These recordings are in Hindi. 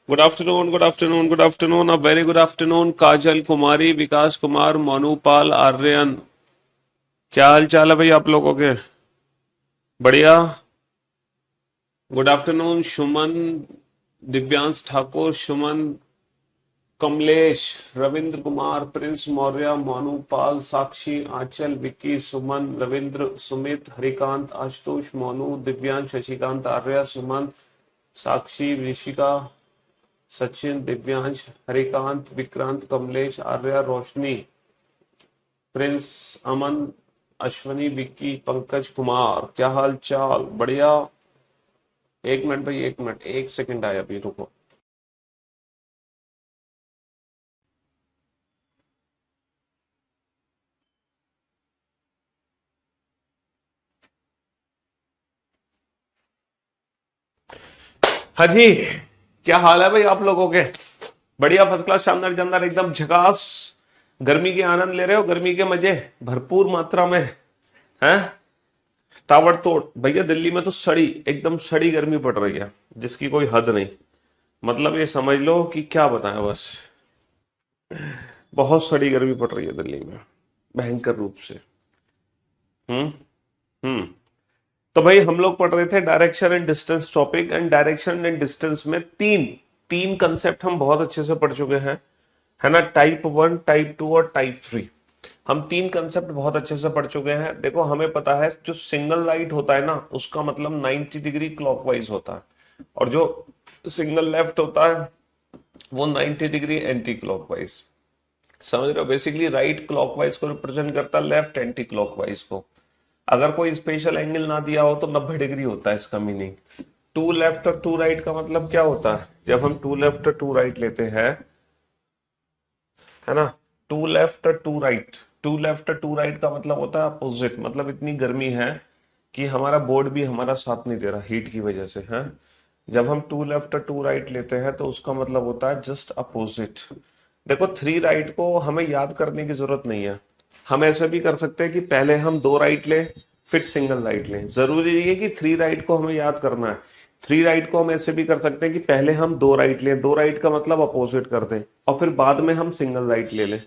Good afternoon, good afternoon, good afternoon, a very good afternoon. Kajal Kumari, Vikas Kumar, Monupal, Aryan, क्या हाल चाल है भाई आप लोगों के? बढ़िया। Good afternoon Suman, Divyansh Thakur, Suman, Kamlesh, Ravindra Kumar, Prince Maurya, Monupal, Sakshi, Anchal, Vicky, Suman, Ravindra, Sumit, Harikant, Ashutosh, Monu, Divyansh, Shashikant, Arya, Suman, Sakshi, Rishika, Sachin, Divyansh, Harikant, Vikrant, Kamlesh, Arya, Roshni, Prince, Aman, Ashwani, Vicky, Pankaj Kumar, क्या हाल चाल? बढ़िया। एक मिनट भाई, एक मिनट, एक सेकंड आया अभी, रुको। हाँ जी, क्या हाल है भाई आप लोगों के? बढ़िया, फर्स्ट क्लास, शानदार, जानदार, एकदम झकास। गर्मी के आनंद ले रहे हो? गर्मी के मजे भरपूर मात्रा में हैं? ताबड़तोड़ भैया, दिल्ली में तो सड़ी, एकदम सड़ी गर्मी पड़ रही है, जिसकी कोई हद नहीं। मतलब ये समझ लो कि क्या बताएं बस। बहुत सड़ी गर्मी पड़ रही है दिल्ली में, भयंकर रूप से। हम्म। हम्म। तो भाई हम लोग पढ़ रहे थे direction and distance topic, and direction and distance में तीन तीन कंसेप्ट हम बहुत अच्छे से पढ़ चुके हैं, है ना? टाइप वन, टाइप टू और टाइप थ्री। हम तीन कंसेप्ट बहुत अच्छे से पढ़ चुके हैं। देखो, हमें पता है जो सिंगल लाइट होता है ना, उसका मतलब 90 डिग्री क्लॉकवाइज होता है, और जो सिंगल लेफ्ट होता है वो 90 डिग्री एंटी क्लॉकवाइज। समझ रहे हो? बेसिकली राइट क्लॉकवाइज को रिप्रेजेंट करता है, लेफ्ट एंटी क्लॉकवाइज को। अगर कोई स्पेशल एंगल ना दिया हो तो 90 डिग्री होता है इसका मीनिंग। टू लेफ्ट और टू राइट का मतलब क्या होता है? जब हम टू लेफ्ट और टू राइट लेते हैं, है ना? टू लेफ्ट और टू राइट, टू लेफ्ट और टू राइट का मतलब होता है अपोजिट। मतलब इतनी गर्मी है कि हमारा बोर्ड भी हमारा साथ नहीं दे रहा हीट की वजह से, है। जब हम टू लेफ्ट और टू राइट लेते हैं तो उसका मतलब होता है जस्ट अपोजिट। देखो, थ्री राइट को हमें याद करने की जरूरत नहीं है। हम ऐसे भी कर सकते हैं कि पहले हम दो राइट लें, फिर सिंगल राइट लें। जरूरी नहीं है कि थ्री राइट को हमें याद करना है। थ्री राइट को हम ऐसे भी कर सकते हैं कि पहले हम दो राइट लें, दो राइट का मतलब अपोजिट कर दें, और फिर बाद में हम सिंगल राइट ले लें,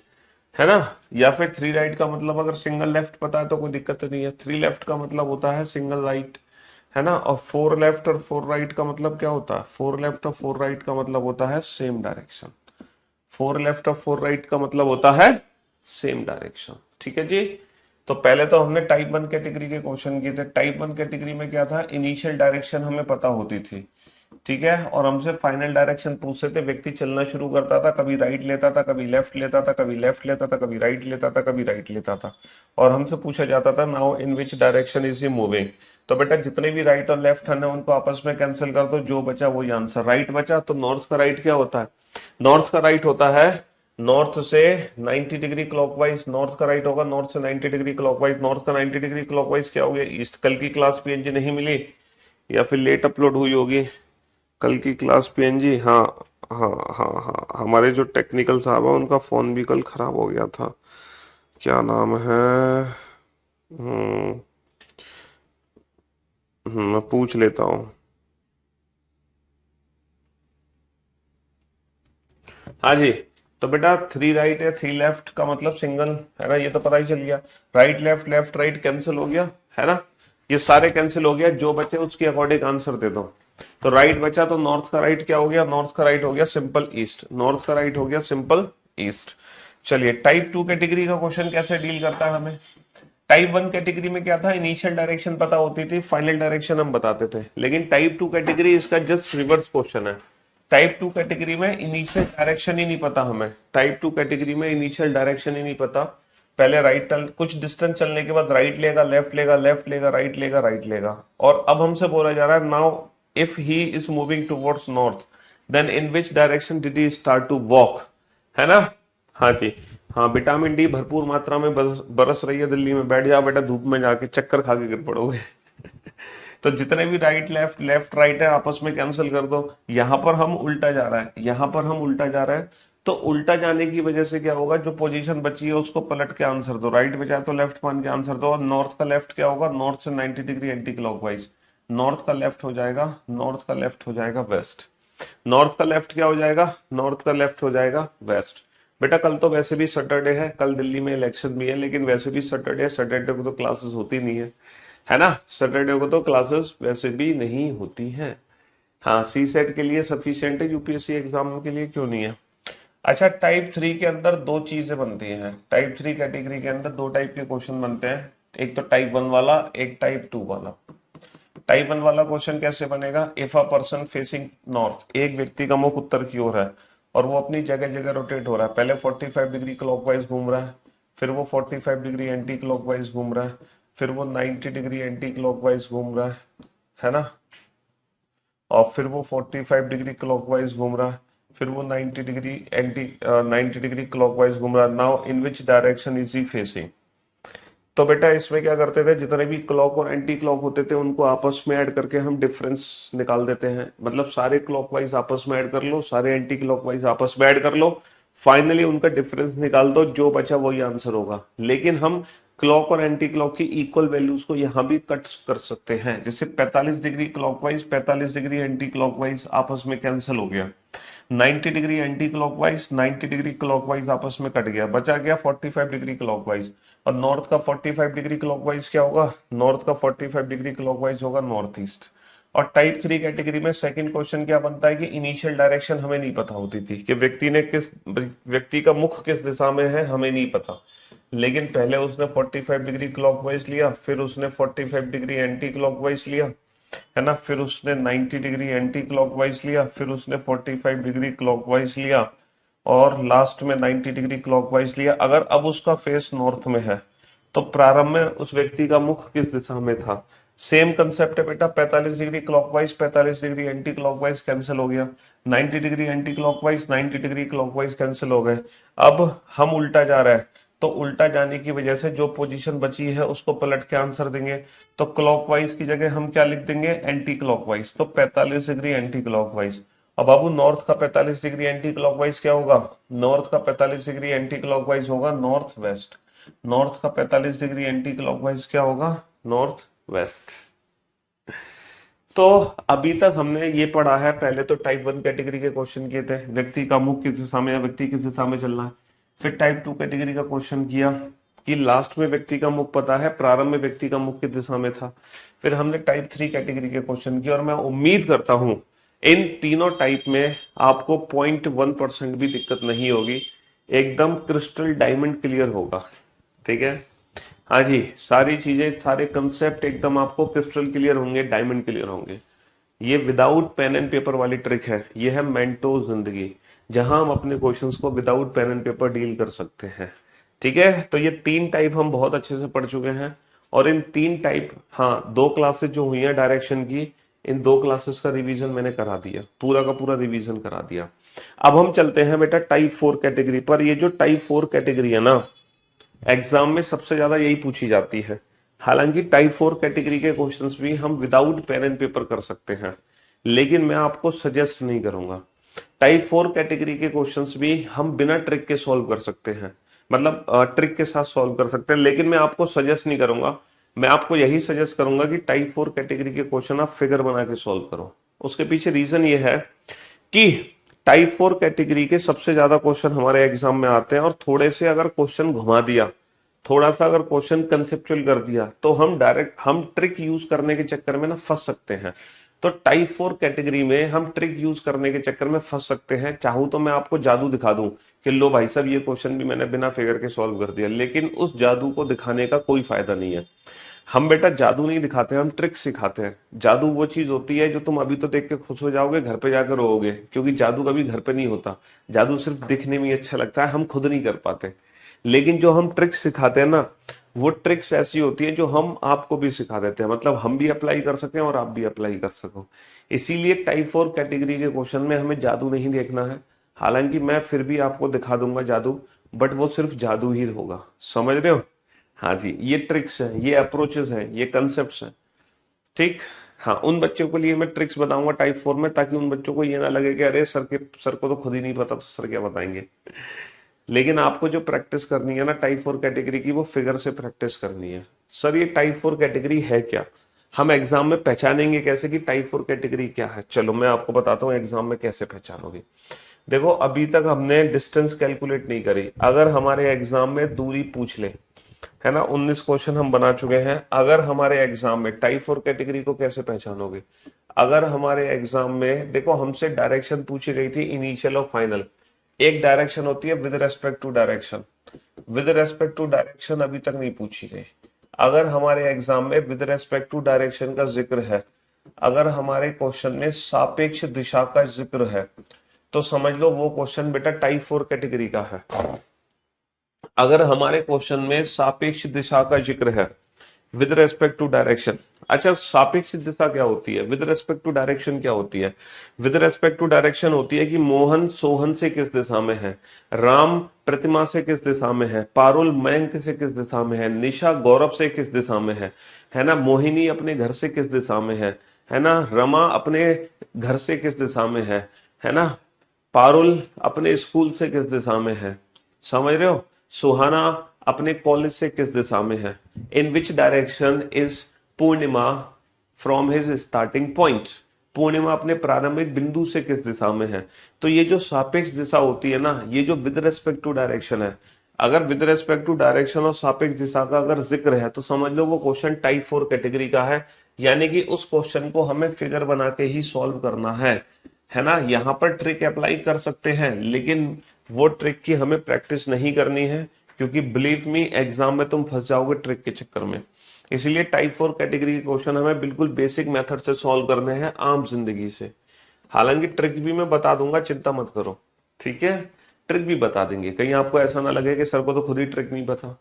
है ना? या फिर थ्री राइट का मतलब अगर सिंगल लेफ्ट पता है तो कोई दिक्कत नहीं है। थ्री लेफ्ट का मतलब होता है सिंगल राइट, है ना? और फोर लेफ्ट और फोर राइट का मतलब क्या होता है? फोर लेफ्ट और फोर राइट का मतलब होता है सेम डायरेक्शन। फोर लेफ्ट और फोर राइट का मतलब होता है सेम डायरेक्शन। ठीक है जी। तो पहले तो हमने टाइप वन कैटेगरी के क्वेश्चन किए थे। टाइप वन कैटेगरी में क्या था? इनिशियल डायरेक्शन हमें पता होती थी, ठीक है, और हमसे फाइनल डायरेक्शन पूछते थे। व्यक्ति चलना शुरू करता था, कभी राइट लेता था, कभी लेफ्ट लेता था, कभी लेफ्ट लेता था, कभी राइट लेता था, कभी राइट लेता था, और हमसे पूछा जाता था now in which direction is he moving. तो बेटा, जितने भी राइट और लेफ्ट है उनको आपस में कैंसिल कर दो, जो बचा वही आंसर। राइट बचा तो नॉर्थ का राइट क्या होता है? नॉर्थ का राइट होता है नॉर्थ से 90 डिग्री क्लॉकवाइज। नॉर्थ का राइट होगा नॉर्थ से 90 डिग्री क्लॉकवाइज। नॉर्थ का 90 डिग्री क्लॉकवाइज क्या हो गया? ईस्ट। कल की क्लास पीएनजी नहीं मिली, या फिर लेट अपलोड हुई होगी कल की क्लास पीएनजी? हाँ, हाँ, हाँ, हाँ, हमारे जो टेक्निकल साहब है उनका फोन भी कल खराब हो गया था। क्या नाम है? हम्म। मैं पूछ लेता हूँ। हाँ जी। तो बेटा, थ्री राइट या थ्री लेफ्ट का मतलब सिंगल, है ना? ये तो पता ही चल गया। Right left, left right cancel हो गया, है ना? ये सारे कैंसिल हो गया, जो बचे उसके अकॉर्डिंग आंसर दे दो। तो राइट बचा तो नॉर्थ का राइट क्या हो गया? नॉर्थ का राइट हो गया सिंपल ईस्ट। नॉर्थ का राइट हो गया सिंपल ईस्ट। चलिए, टाइप टू कैटेगरी का क्वेश्चन कैसे डील करता है हमें? टाइप वन कैटेगरी में क्या था? इनिशियल डायरेक्शन पता होती थी, फाइनल डायरेक्शन हम बताते थे। लेकिन टाइप टू कैटेगरी इसका जस्ट रिवर्स क्वेश्चन है। टाइप टू कैटेगरी में इनिशियल डायरेक्शन ही नहीं पता हमें। टाइप टू कैटेगरी में इनिशियल डायरेक्शन ही नहीं पता। पहले राइट कुछ डिस्टेंस चलने के बाद राइट लेगा, लेफ्ट लेगा, लेफ्ट लेगा, राइट लेगा, राइट लेगा। और अब हमसे बोला जा रहा है now if he is moving towards north, then in which direction did he start to walk, है ना? हाँ जी। हाँ, विटामिन डी भरपूर मात्रा में बरस रही है दिल्ली में। बैठ जाओ बेटा, धूप में जाके चक्कर खा के गिर पड़ोगे। तो जितने भी राइट लेफ्ट, लेफ्ट राइट है, आपस में कैंसिल कर दो। यहां पर हम उल्टा जा रहा है, यहां पर हम उल्टा जा रहा है। तो उल्टा जाने की वजह से क्या होगा? जो पोजीशन बची है उसको पलट के आंसर दो। राइट बचा तो लेफ्ट मान के आंसर दो। और नॉर्थ का लेफ्ट क्या होगा? नॉर्थ से 90 डिग्री एंटी क्लॉकवाइज। नॉर्थ का लेफ्ट हो जाएगा, नॉर्थ का लेफ्ट हो जाएगा वेस्ट। नॉर्थ का लेफ्ट क्या हो जाएगा, नॉर्थ का लेफ्ट हो जाएगा वेस्ट। बेटा कल तो वैसे भी सैटरडे है, कल दिल्ली में इलेक्शन भी है, लेकिन वैसे भी सैटरडे है, सैटरडे को तो क्लासेस होती नहीं है ना, सैटरडे को तो क्लासेस वैसे भी नहीं होती हैं। हाँ, सी सेट के लिए सफिशिएंट है, यूपीएससी एग्जाम के लिए क्यों नहीं है। अच्छा, टाइप 3 के अंदर दो चीजें बनती हैं, टाइप 3 कैटेगरी के अंदर दो टाइप के क्वेश्चन बनते हैं, एक तो टाइप 1 वाला, एक टाइप 2 वाला। टाइप 1 वाला क्वेश्चन कैसे बनेगा, if a person facing north, एक व्यक्ति का मुख उत्तर की ओर है और वो अपनी जगह जगह रोटेट हो रहा है, पहले 45 डिग्री क्लॉकवाइज घूम रहा है, फिर वो 45 डिग्री एंटी क्लॉकवाइज घूम रहा है, फिर वो 90 डिग्री एंटी क्लॉकवाइज घूम रहा है ना, और फिर वो 45 डिग्री क्लॉकवाइज घूम रहा है, फिर वो 90 डिग्री एंटी 90 डिग्री क्लॉकवाइज घूम रहा है। Now in which direction is he facing. तो बेटा इसमें क्या करते थे, जितने भी क्लॉक और एंटी क्लॉक होते थे उनको आपस में ऐड करके हम डिफरेंस निकाल देते हैं, मतलब सारे क्लॉकवाइज आपस में ऐड कर लो, सारे एंटी क्लॉकवाइज आपस में ऐड कर लो, फाइनली उनका डिफरेंस निकाल दो, जो बचा वही आंसर होगा। लेकिन हम क्लॉक और एंटी क्लॉक की इक्वल वैल्यूज को यहां भी कट कर सकते हैं, जैसे 45 degree clockwise 45 degree anti clockwise आपस में कैंसिल हो गया, 90 degree anti clockwise 90 degree clockwise आपस में कट गया, बचा गया 45 डिग्री क्लॉकवाइज। और नॉर्थ का 45 डिग्री क्लॉकवाइज क्या होगा, नॉर्थ का 45 डिग्री क्लॉकवाइज होगा नॉर्थ ईस्ट। और टाइप 3 कैटेगरी में सेकंड क्वेश्चन क्या बनता है कि इनिशियल डायरेक्शन हमें नहीं पता होती थी, कि व्यक्ति का मुख किस दिशा में है हमें नहीं पता, लेकिन पहले उसने 45 डिग्री क्लॉकवाइज लिया, फिर उसने 45 डिग्री एंटी क्लॉकवाइज लिया, है ना, फिर उसने 90 डिग्री एंटी क्लॉकवाइज लिया, फिर उसने 45 डिग्री क्लॉकवाइज लिया, और लास्ट में 90 डिग्री क्लॉकवाइज लिया। अगर अब उसका फेस नॉर्थ में है तो प्रारंभ में उस व्यक्ति का मुख किस दिशा में था। सेम कंसेप्ट है बेटा, 45 degree clockwise 45 degree anti clockwise cancel हो गया, 90 degree anti clockwise 90 degree clockwise cancel हो गए। अब हम उल्टा जा रहे हैं, तो उल्टा जाने की वजह से जो पोजीशन बची है उसको पलट के आंसर देंगे, तो क्लॉकवाइज की जगह हम क्या लिख देंगे, एंटी क्लॉकवाइज, तो 45 डिग्री एंटी क्लॉकवाइज। अब बाबू नॉर्थ का 45 डिग्री एंटी क्लॉकवाइज क्या होगा, नॉर्थ का 45 डिग्री एंटी क्लॉकवाइज होगा नॉर्थ वेस्ट, नॉर्थ का 45 डिग्री एंटी क्लॉकवाइज क्या होगा, नॉर्थ वेस्ट। तो अभी तक हमने ये पढ़ा है, पहले तो टाइप 1 कैटेगरी के क्वेश्चन किए थे, व्यक्ति का मुख किस दिशा में या व्यक्ति किस दिशा में चलना है। फिर टाइप 2 कैटेगरी का क्वेश्चन किया कि लास्ट में व्यक्ति का मुख पता है, प्रारंभ में व्यक्ति का मुख किस दिशा में था। फिर हमने टाइप 3 कैटेगरी के क्वेश्चन किए, और मैं उम्मीद करता हूं इन तीनों टाइप में आपको 0.1% भी दिक्कत नहीं होगी, एकदम क्रिस्टल डायमंड क्लियर होगा। ठीक है, हाँ जी, सारी चीजें सारे कंसेप्ट एकदम आपको क्रिस्टल क्लियर होंगे, डायमंड क्लियर होंगे। ये विदाउट पेन एंड पेपर वाली ट्रिक है, ये है मेंटो जिंदगी, जहां हम अपने क्वेश्चंस को without pen and paper deal कर सकते हैं। ठीक है, तो ये तीन टाइप हम बहुत अच्छे से पढ़ चुके हैं, और इन तीन टाइप, हाँ, दो क्लासेस जो हुई है डायरेक्शन की, इन दो क्लासेस का रिवीजन मैंने करा दिया, पूरा का पूरा रिवीजन करा दिया। अब हम चलते हैं बेटा टाइप 4 कैटेगरी पर। ये जो टाइप 4 कैटेगरी है ना, एग्जाम में सबसे ज्यादा यही पूछी जाती है। हालांकि टाइप 4 कैटेगरी के क्वेश्चंस भी हम विदाउट पेन एंड पेपर कर सकते हैं, लेकिन मैं आपको सजेस्ट नहीं करूंगा। टाइप 4 कैटेगरी के क्वेश्चंस भी हम बिना ट्रिक के सॉल्व कर सकते हैं, मतलब ट्रिक के साथ सॉल्व कर सकते हैं, लेकिन मैं आपको सजेस्ट नहीं करूंगा। मैं आपको यही सजेस्ट करूंगा कि टाइप 4 कैटेगरी के क्वेश्चन आप फिगर बना के सॉल्व करो। उसके पीछे रीजन ये है कि टाइप 4 कैटेगरी के सबसे ज्यादा क्वेश्चन हमारे एग्जाम में आते हैं, और थोड़े से अगर क्वेश्चन घुमा दिया, थोड़ा सा अगर क्वेश्चन कंसेप्चुअल कर दिया, तो हम ट्रिक यूज करने के चक्कर में ना फंस सकते हैं। तो टाइप 4 कैटेगरी में हम ट्रिक यूज करने के चक्कर में फंस सकते हैं। चाहूं तो मैं आपको जादू दिखा दूं कि लो भाई साहब ये क्वेश्चन भी मैंने बिना फिगर के सॉल्व कर दिया, लेकिन उस जादू को दिखाने का कोई फायदा नहीं है। हम बेटा जादू नहीं दिखाते, हम ट्रिक सिखाते हैं। जादू वो चीज होती है जो तुम अभी तो देख के खुश हो जाओगे, घर पे जाकर रोओगे, क्योंकि जादू कभी घर पे नहीं होता। जादू सिर्फ दिखने में ही अच्छा लगता है, हम खुद नहीं कर पाते। लेकिन जो हम ट्रिक्स सिखाते हैं ना, वो ट्रिक्स ऐसी होती है जो हम आपको भी सिखा देते हैं, मतलब हम भी अप्लाई कर सकें और आप भी अप्लाई कर सको। इसीलिए टाइप 4 कैटेगरी के क्वेश्चन में हमें जादू नहीं देखना है। हालांकि मैं फिर भी आपको दिखा दूंगा जादू, बट वो सिर्फ जादू ही होगा, समझ रहे हो। हाँ जी, ये ट्रिक्स है, ये अप्रोचेस हैं, ये कंसेप्ट हैं। ठीक, हाँ, उन बच्चों के लिए मैं ट्रिक्स बताऊंगा टाइप 4 में, ताकि उन बच्चों को ये ना लगे कि अरे सर को तो खुद ही नहीं पता, तो सर क्या बताएंगे। लेकिन आपको जो प्रैक्टिस करनी है ना टाइप 4 कैटेगरी की, वो फिगर से प्रैक्टिस करनी है। सर ये टाइप 4 कैटेगरी है क्या। हम एग्जाम में पहचानेंगे कैसे कि टाइप 4 कैटेगरी क्या है। चलो मैं आपको बताता हूँ एग्जाम में कैसे पहचानोगे। देखो अभी तक हमने डिस्टेंस कैलकुलेट नहीं करी। अगर हमारे एग्जाम में दूरी पूछ ले, है ना, 19 क्वेश्चन हम बना चुके हैं। अगर हमारे एग्जाम में टाइप 4 कैटेगरी को कैसे पहचानोगे? अगर हमारे एग्जाम में देखो हमसे डायरेक्शन पूछी गई थी, इनिशियल और फाइनल। एक डायरेक्शन होती है with respect to direction, with respect to direction अभी तक नहीं पूछी गई। अगर हमारे एग्जाम में विद रेस्पेक्ट टू डायरेक्शन का जिक्र है, अगर हमारे क्वेश्चन में सापेक्ष दिशा का जिक्र है, तो समझ लो वो क्वेश्चन बेटा टाइप 4 कैटेगरी का है। अगर हमारे क्वेश्चन में सापेक्ष दिशा का जिक्र है विद रेस्पेक्ट टू डायरेक्शन। अच्छा, सापेक्ष दिशा क्या होती है, विद रेस्पेक्ट टू डायरेक्शन क्या होती है? विद रेस्पेक्ट टू डायरेक्शन होती है कि मोहन सोहन से किस दिशा में है, राम प्रतिमा से किस दिशा में है, पारुल मयंक से किस दिशा में है, निशा गौरव से किस दिशा में है ना, मोहिनी अपने घर से किस दिशा में है ना, रमा अपने घर से किस दिशा में है ना, पारुल अपने स्कूल से किस दिशा में है, समझ रहे हो, सुहाना अपने कॉलेज से किस दिशा में है, in which direction is Purnima from his starting point, Purnima अपने प्रारंभिक बिंदु से किस दिशा में है। तो ये जो सापेक्ष दिशा होती है ना, ये जो विद रेस्पेक्ट टू डायरेक्शन है, अगर विद रेस्पेक्ट टू डायरेक्शन और सापेक्ष दिशा का अगर जिक्र है तो समझ लो वो क्वेश्चन टाइप 4 कैटेगरी का है। यानी कि उस क्वेश्चन को हमें फिगर बना के ही सॉल्व करना है ना। यहाँ पर ट्रिक अप्लाई कर सकते हैं, लेकिन वो ट्रिक की हमें प्रैक्टिस नहीं करनी है, क्योंकि बिलीव मी एग्जाम में तुम फंस जाओगे ट्रिक के चक्कर में। इसलिए टाइप 4 कैटेगरी के क्वेश्चन हमें बिल्कुल बेसिक मेथड से सॉल्व करने हैं, आम जिंदगी से। हालांकि ट्रिक भी मैं बता दूंगा, चिंता मत करो, ठीक है। ट्रिक भी बता देंगे, कहीं आपको ऐसा ना लगे कि सर को तो खुद ही ट्रिक नहीं पता।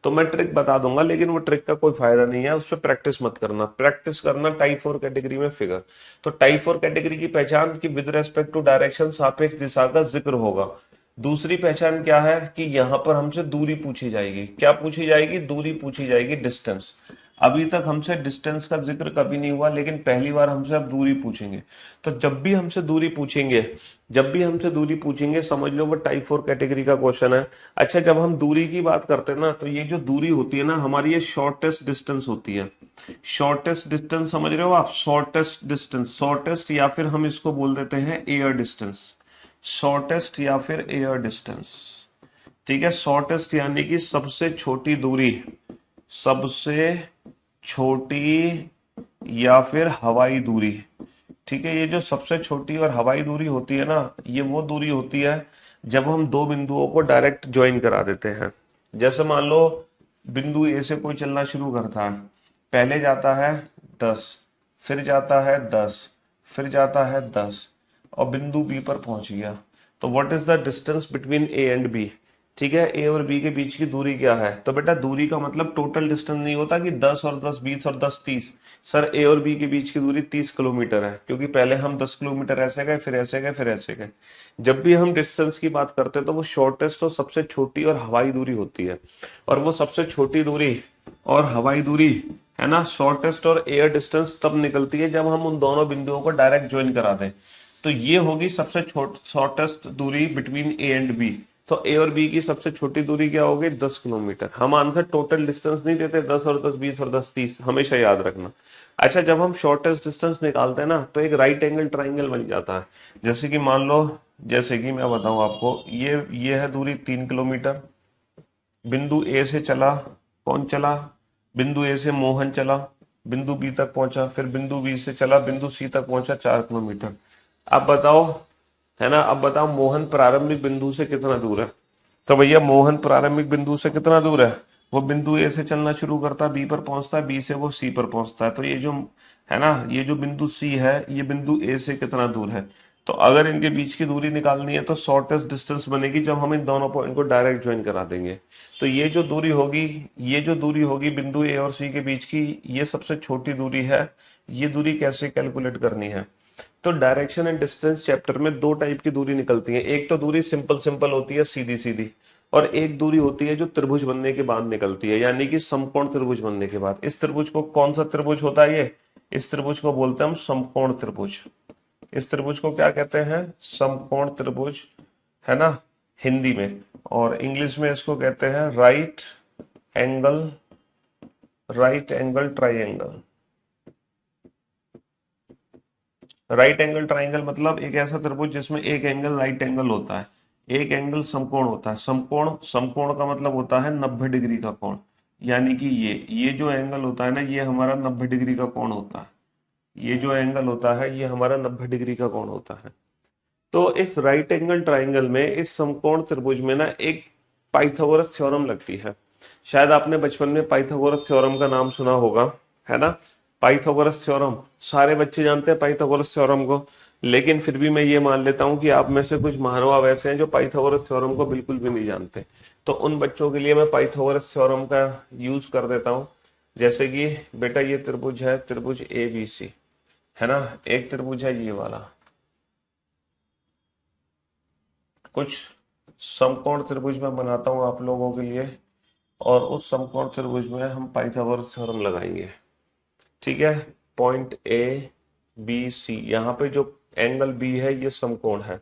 तो मैं ट्रिक बता दूंगा, लेकिन वो ट्रिक का कोई फायदा नहीं है, उस पर प्रैक्टिस मत करना। प्रैक्टिस करना टाइप 4 कैटेगरी में फिगर। तो टाइप 4 कैटेगरी की पहचान की विद रेस्पेक्ट टू डायरेक्शन सापेक्ष दिशा का जिक्र होगा। दूसरी पहचान क्या है कि यहां पर हमसे दूरी पूछी जाएगी। क्या पूछी जाएगी? दूरी पूछी जाएगी, डिस्टेंस। अभी तक हमसे डिस्टेंस का जिक्र कभी नहीं हुआ, लेकिन पहली बार हमसे अब दूरी पूछेंगे। तो जब भी हमसे दूरी पूछेंगे समझ लो वो टाइप 4 कैटेगरी का क्वेश्चन है। अच्छा, जब हम दूरी की बात करते हैं ना, तो ये जो दूरी होती है ना हमारी, ये शॉर्टेस्ट डिस्टेंस होती है। शॉर्टेस्ट डिस्टेंस समझ रहे हो आप? शॉर्टेस्ट डिस्टेंस, शॉर्टेस्ट या फिर हम इसको बोल देते हैं एयर डिस्टेंस, शॉर्टेस्ट या फिर एयर डिस्टेंस, ठीक है। शॉर्टेस्ट यानी कि सबसे छोटी दूरी, सबसे छोटी या फिर हवाई दूरी, ठीक है। ये जो सबसे छोटी और हवाई दूरी होती है ना, ये वो दूरी होती है जब हम दो बिंदुओं को डायरेक्ट ज्वाइन करा देते हैं। जैसे मान लो बिंदु ए से कोई चलना शुरू करता है, पहले जाता है 10, फिर जाता है 10, फिर जाता है 10, और बिंदु बी पर पहुंच गया। तो what is the distance between A and B, ठीक है। ए और बी के बीच की दूरी क्या है? तो बेटा दूरी का मतलब टोटल डिस्टेंस नहीं होता कि 10 और 10 20 और 10 30। सर ए और बी के बीच की दूरी 30 किलोमीटर है, क्योंकि पहले हम 10 किलोमीटर ऐसे गए, फिर ऐसे गए, फिर ऐसे गए। जब भी हम डिस्टेंस की बात करते हैं तो वो शॉर्टेस्ट और सबसे छोटी और हवाई दूरी होती है। और वो सबसे छोटी दूरी और हवाई दूरी, है ना, शॉर्टेस्ट और एयर डिस्टेंस तब निकलती है जब हम उन दोनों बिंदुओं को डायरेक्ट ज्वाइन करा दें। तो ये होगी सबसे शॉर्टेस्ट दूरी बिटवीन ए एंड बी। तो ए और बी की सबसे छोटी दूरी क्या होगी? 10 किलोमीटर। हम आंसर टोटल डिस्टेंस नहीं देते, 10 और 10 20 और 10 30, हमेशा याद रखना। अच्छा, जब हम शॉर्टेस्ट डिस्टेंस निकालते हैं ना, तो एक राइट एंगल ट्राइंगल बन जाता है। जैसे कि मान लो, जैसे कि मैं बताऊं आपको, ये है दूरी 3 किलोमीटर। बिंदु ए से चला, कौन चला? बिंदु ए से मोहन चला, बिंदु बी तक पहुंचा, फिर बिंदु बी से चला, बिंदु सी तक पहुंचा, 4 किलोमीटर। अब बताओ, है ना, अब बताओ मोहन प्रारंभिक बिंदु से कितना दूर है? तो भैया मोहन प्रारंभिक बिंदु से कितना दूर है? वो बिंदु ए से चलना शुरू करता है, बी पर पहुंचता है, बी से वो सी पर पहुंचता है। तो ये जो है ना, ये जो बिंदु सी है, ये बिंदु ए से कितना दूर है? तो अगर इनके बीच की दूरी निकालनी है तो शॉर्टेस्ट डिस्टेंस बनेगी जब हम इन दोनों पॉइंट को डायरेक्ट ज्वाइन करा देंगे। तो ये जो दूरी होगी बिंदु ए और सी के बीच की, ये सबसे छोटी दूरी है। ये दूरी कैसे कैलकुलेट करनी है? तो डायरेक्शन एंड डिस्टेंस चैप्टर में दो टाइप की दूरी निकलती है। एक तो दूरी सिंपल सिंपल होती है, सीधी सीधी, और एक दूरी होती है जो त्रिभुज बनने के बाद निकलती है, यानी कि समकोण त्रिभुज बनने के बाद। इस त्रिभुज को, कौन सा त्रिभुज होता है ये? इस त्रिभुज को बोलते हैं हम समकोण त्रिभुज। इस त्रिभुज को क्या कहते हैं? समकोण त्रिभुज, है ना, हिंदी में। और इंग्लिश में इसको कहते हैं right angle triangle. Right angle triangle मतलब एक ऐसा त्रिभुज जिसमें एक एंगल राइट एंगल होता है, एक एंगल समकोण होता है। समकोण, समकोण का मतलब होता है 90 डिग्री का कोण। यानी कि ये जो एंगल होता है ना, ये हमारा 90 डिग्री का कोण होता है। ये जो एंगल होता है ये हमारा 90 डिग्री का कोण होता है। तो इस राइट एंगल ट्राइंगल में, इस समकोण त्रिभुज में ना एक पाइथागोरस थ्योरम लगती है। शायद आपने बचपन में पाइथागोरस थ्योरम का नाम सुना होगा, है ना। पाइथागोरस थ्योरम सारे बच्चे जानते हैं पाइथागोरस थ्योरम को, लेकिन फिर भी मैं ये मान लेता हूं कि आप में से कुछ महानुभाव ऐसे हैं जो पाइथागोरस थ्योरम को बिल्कुल भी नहीं जानते। तो उन बच्चों के लिए मैं पाइथागोरस थ्योरम का यूज कर देता हूं। जैसे कि बेटा ये त्रिभुज है, त्रिभुज ए बी सी, है ना। एक त्रिभुज है ये वाला, कुछ समकोण त्रिभुज में बनाता हूं आप लोगों के लिए, और उस समकोण त्रिभुज में हम पाइथागोरस थ्योरम लगाएंगे। ठीक है। पॉइंट ए बी सी, यहाँ पे जो एंगल बी है ये समकोण है,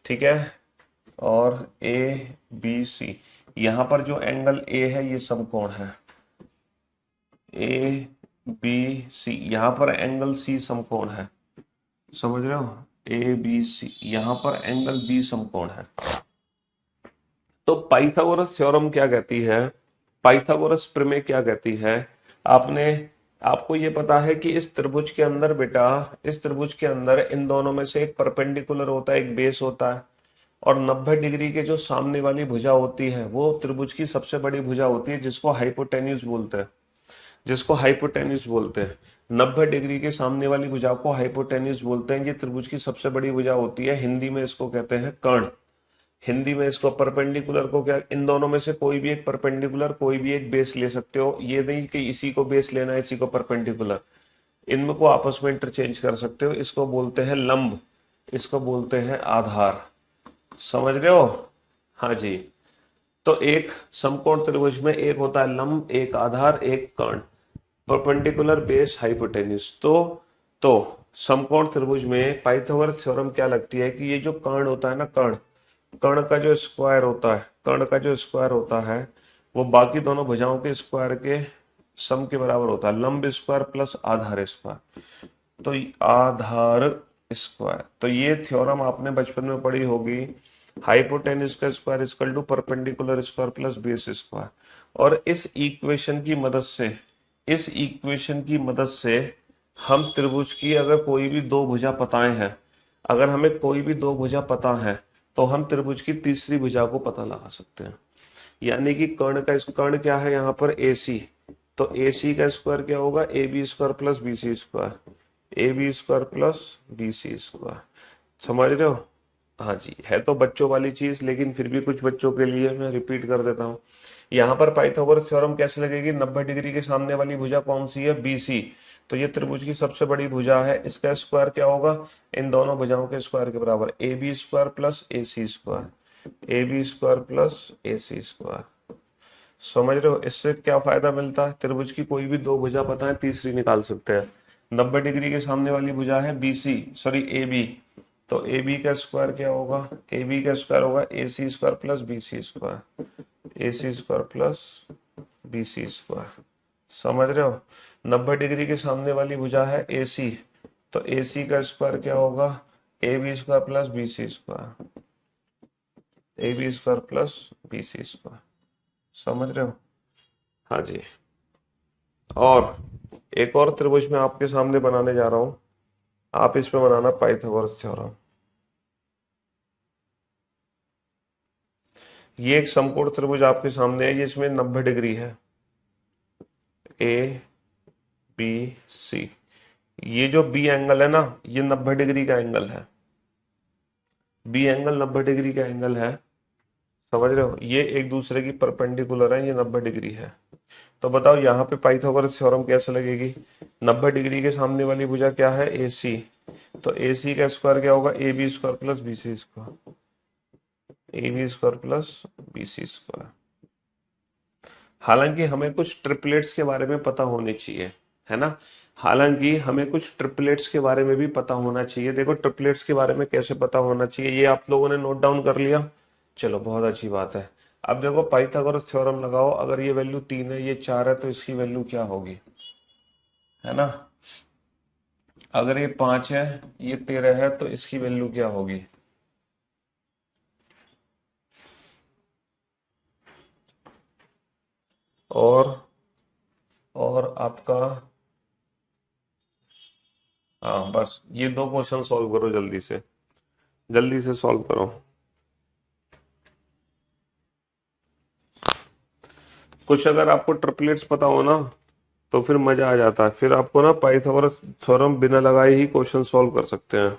ठीक है। और ए बी सी, यहाँ पर जो एंगल ए है ये समकोण है। ए बी सी, यहाँ पर एंगल सी समकोण है, समझ रहे हो। ए बी सी, यहाँ पर एंगल बी समकोण है। तो पाइथागोरस थ्योरम क्या कहती है, पाइथागोरस प्रमेय क्या कहती है। आपने आपको ये पता है कि इस त्रिभुज के अंदर बेटा, इस त्रिभुज के अंदर इन दोनों में से एक परपेंडिकुलर होता है, एक बेस होता है, और 90 डिग्री के जो सामने वाली भुजा होती है वो त्रिभुज की सबसे बड़ी भुजा होती है, जिसको हाइपोटेन्यूज बोलते हैं, जिसको हाइपोटेन्यूज बोलते हैं। 90 डिग्री के सामने वाली भुजा को हाइपोटेन्यूज बोलते हैं। ये त्रिभुज की सबसे बड़ी भुजा होती है, हिंदी में इसको कहते हैं कर्ण। हिंदी में इसको परपेंडिकुलर को क्या, इन दोनों में से कोई भी एक परपेंडिकुलर, कोई भी एक बेस ले सकते हो। ये नहीं कि इसी को बेस लेना है, इसी को परपेंडिकुलर, इनमें को आपस में इंटरचेंज कर सकते हो। इसको बोलते हैं लंब, इसको बोलते हैं आधार। समझ रहे हो। हाँ जी। तो एक समकोण त्रिभुज में एक होता है लंब, एक आधार, एक कर्ण, परपेंडिकुलर, बेस, हाइपोटेन्यूज। तो समकोण त्रिभुज में पाइथागोरस थ्योरम क्या लगती है कि ये जो कर्ण होता है ना, कर्ण, कर्ण का जो स्क्वायर होता है, कर्ण का जो स्क्वायर होता है वो बाकी दोनों भुजाओं के स्क्वायर के सम के बराबर होता है। लंब स्क्वायर प्लस आधार स्क्वायर, तो आधार स्क्वायर। तो ये थ्योरम आपने बचपन में पढ़ी होगी, हाइपोटेन्यूज का square equal to perpendicular square plus base square. और इस इक्वेशन की मदद से, इस इक्वेशन की मदद से हम त्रिभुज की अगर कोई भी दो भुजा पताएं हैं, अगर हमें कोई भी दो भुजा पता है, तो हम त्रिभुज की तीसरी भुजा को पता लगा सकते हैं। यानी कि कर्ण का, कर्ण क्या है यहाँ पर, ए सी। तो ए सी का स्क्वायर क्या होगा, A B square plus B C square, A B square plus B C square. समझ रहे हो। हाँ जी, है तो बच्चों वाली चीज, लेकिन फिर भी कुछ बच्चों के लिए मैं रिपीट कर देता हूँ। यहाँ पर पाइथागोरस थ्योरम कैसे लगेगी, 90 डिग्री के सामने वाली भुजा कौन सी है, बी सी। तो ये त्रिभुज की सबसे बड़ी भुजा है, इसका स्क्वायर क्या होगा, इन दोनों भुजाओं के स्क्वायर के बराबर, A B square plus A C square, A B square plus A C square. समझ रहे हो। इससे क्या फायदा मिलता है, त्रिभुज की कोई भी दो भुजा पता है, तीसरी निकाल सकते हैं। 90 डिग्री के सामने वाली भुजा है B C, sorry A B, तो ए बी का स्क्वायर क्या होगा, ए बी का स्क्वायर होगा A C square plus B C square, A C square plus B C square. समझ रहे हो। 90 डिग्री के सामने वाली भुजा है ए सी, तो ए सी का स्क्वायर क्या होगा, A B square plus B C square, A B square plus B C square. समझ रहे हो। हाँ जी। और एक और त्रिभुज मैं आपके सामने बनाने जा रहा हूं, आप इसमें बनाना पाइथागोरस थ्योरम। ये एक समकोण त्रिभुज आपके सामने है, ये इसमें 90 डिग्री है, ए बी सी। ये जो बी एंगल है ना, ये 90 डिग्री का एंगल है, बी एंगल 90 डिग्री का एंगल है। समझ रहे हो। ये एक दूसरे की परपेंडिकुलर है, ये 90 डिग्री है। तो बताओ यहाँ पे पाइथागोरस थ्योरम कैसे लगेगी, 90 डिग्री के सामने वाली भुजा क्या है, ए सी। तो ए सी का स्क्वायर क्या होगा, A B square plus B C square, A B square plus B C square. हालांकि हमें कुछ ट्रिपलेट्स के बारे में पता होने चाहिए, है ना। हालांकि हमें कुछ ट्रिपलेट्स के बारे में भी पता होना चाहिए। देखो ट्रिपलेट्स के बारे में कैसे पता होना चाहिए, ये आप लोगों ने नोट डाउन कर लिया, चलो बहुत अच्छी बात है। अब देखो पाइथागोरस थ्योरम लगाओ, अगर ये वैल्यू 3 है, ये 4 है, तो इसकी वैल्यू क्या होगी, है ना। अगर ये 5 है, ये 13 है, तो इसकी वैल्यू क्या होगी? और और आपका, हाँ बस ये दो क्वेश्चन सॉल्व करो जल्दी से, जल्दी से सॉल्व करो। कुछ अगर आपको ट्रिपलेट्स पता हो ना, तो फिर मजा आ जाता है, फिर आपको ना पाइथागोरस थ्योरम बिना लगाए ही क्वेश्चन सॉल्व कर सकते हैं।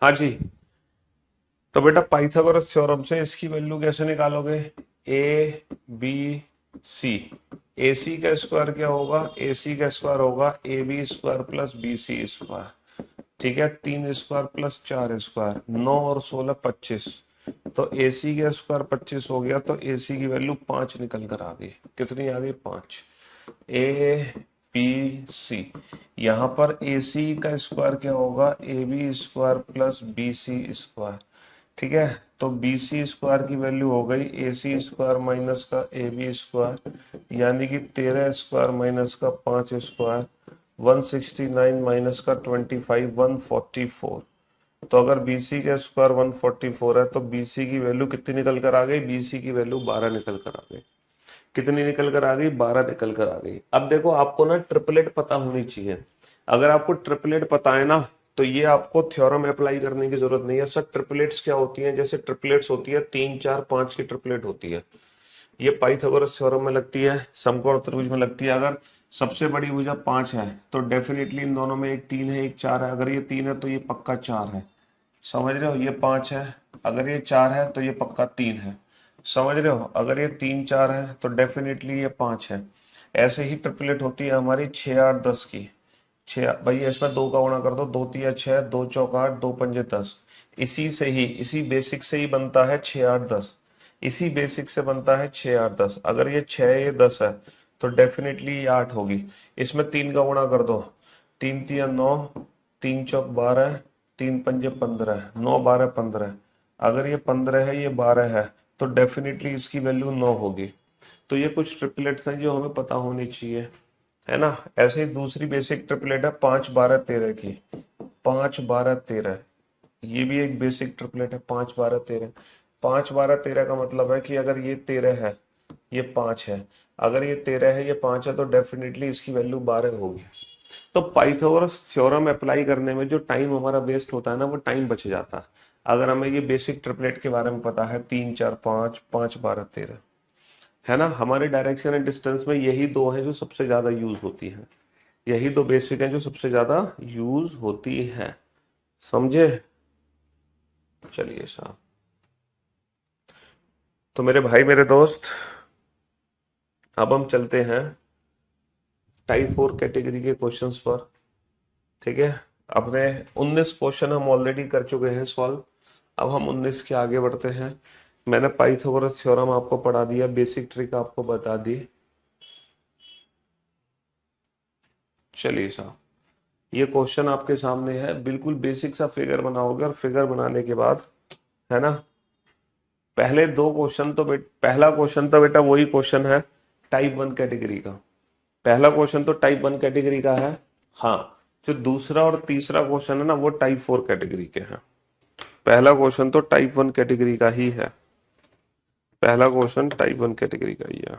हाँ जी। तो बेटा पाइथागोरस थ्योरम से इसकी वैल्यू कैसे निकालोगे? ए बी सी, ए सी का स्क्वायर क्या होगा? ए सी का स्क्वायर होगा A B square plus B C square. ठीक है, 3 स्क्वायर प्लस 4 स्क्वायर, 9 और 16 25। तो ए सी का स्क्वायर 25 हो गया, तो ए सी की वैल्यू 5 निकल कर आ गई। कितनी आ गई? 5। ए बी सी, यहाँ पर ए सी का स्क्वायर क्या होगा? A B square plus B C square. ठीक है, तो बी सी स्क्वायर की वैल्यू हो गई ए सी स्क्वायर माइनस का ए बी स्क्वायर, यानी कि 13 स्क्वायर माइनस का 5 स्क्वायर, 169 माइनस का 25, 144। तो अगर बी सी का स्क्वायर 144 है, तो बी सी की वैल्यू कितनी निकल कर आ गई? बी सी की वैल्यू 12 निकल कर आ गई। कितनी निकल कर आ गई? 12 निकल कर आ गई। अब देखो, आपको ना ट्रिपलेट पता होनी चाहिए। अगर आपको ट्रिपलेट पता है ना, तो ये आपको थ्योरम अप्लाई करने की जरूरत नहीं है। सर ट्रिपलेट्स क्या होती हैं? जैसे ट्रिपलेट्स होती है 3 4 5 की ट्रिपलेट होती है। ये पाइथागोरस थ्योरम में लगती है, समकोण त्रिभुज में लगती है। अगर सबसे बड़ी भुजा 5 है, तो डेफिनेटली इन दोनों में एक 3 है एक 4 है। अगर ये 3 है तो ये पक्का 4 है। समझ रहे हो? ये 5 है, अगर ये 4 है तो ये पक्का 3 है। समझ रहे हो? अगर ये 3 4 है तो डेफिनेटली ये 5 है। ऐसे ही ट्रिपलेट होती है हमारी 6 8 10 की। 6 भाई, इसमें 2 का गुणा कर दो, 2 तिया 6, 2 चौक 8, 2 पंजे 10। इसी से ही, इसी बेसिक से ही बनता है 6 8 10। इसी बेसिक से बनता है 6 8 10। अगर ये 6 ये 10 है, तो डेफिनेटली ये 8 होगी। इसमें 3 का गुणा कर दो, 3 तिया 9, 3 चौक 12, 3 पंजे 15, 9 12 15। अगर ये 15 है, ये 12 है, तो डेफिनेटली इसकी वैल्यू 9 होगी। तो ये कुछ ट्रिपलेट्स हैं जो हमें पता होनी चाहिए, है ना? ऐसे ही दूसरी बेसिक ट्रिपलेट है 5 12 13 की। 5 12 13, ये भी एक बेसिक ट्रिपलेट है 5 12 13। 5 12 13 का मतलब है कि अगर ये 13 है, ये 5 है। अगर ये 13 है, ये 5 है, तो डेफिनेटली इसकी वैल्यू 12 होगी। तो पाइथागोरस थ्योरम अप्लाई करने में जो टाइम हमारा वेस्ट होता है ना, वो टाइम बच जाता है अगर हमें ये बेसिक ट्रिपलेट के बारे में पता है। 3 4 5, 5 12 13, है ना? हमारे डायरेक्शन एंड डिस्टेंस में यही दो हैं जो सबसे ज्यादा यूज होती हैं। यही दो बेसिक हैं जो सबसे ज्यादा यूज होती हैं। समझे? चलिए साहब। तो मेरे भाई मेरे दोस्त, अब हम चलते हैं टाइप 4 कैटेगरी के क्वेश्चंस पर। ठीक है, अपने 19 क्वेश्चन हम ऑलरेडी कर चुके हैं सॉल्व। अब हम 19 के आगे बढ़ते हैं। मैंने पाइथागोरस थ्योरम आपको पढ़ा दिया, बेसिक ट्रिक आपको बता दी। चलिए साहब, ये क्वेश्चन आपके सामने है, बिल्कुल बेसिक सा फिगर बनाओगे, और फिगर बनाने के बाद, है ना, पहले दो क्वेश्चन तो पहला क्वेश्चन तो बेटा वही क्वेश्चन है टाइप 1 कैटेगरी का। पहला क्वेश्चन तो टाइप 1 कैटेगरी का है। हाँ, जो दूसरा और तीसरा क्वेश्चन है ना, वो टाइप 4 कैटेगरी के हैं। पहला क्वेश्चन तो टाइप 1 कैटेगरी का ही है। पहला क्वेश्चन टाइप 1 कैटेगरी का ही है।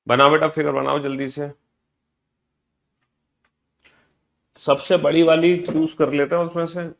बनाओ बेटा, फिगर बनाओ जल्दी से। सबसे बड़ी वाली चूज कर लेते हैं उसमें से।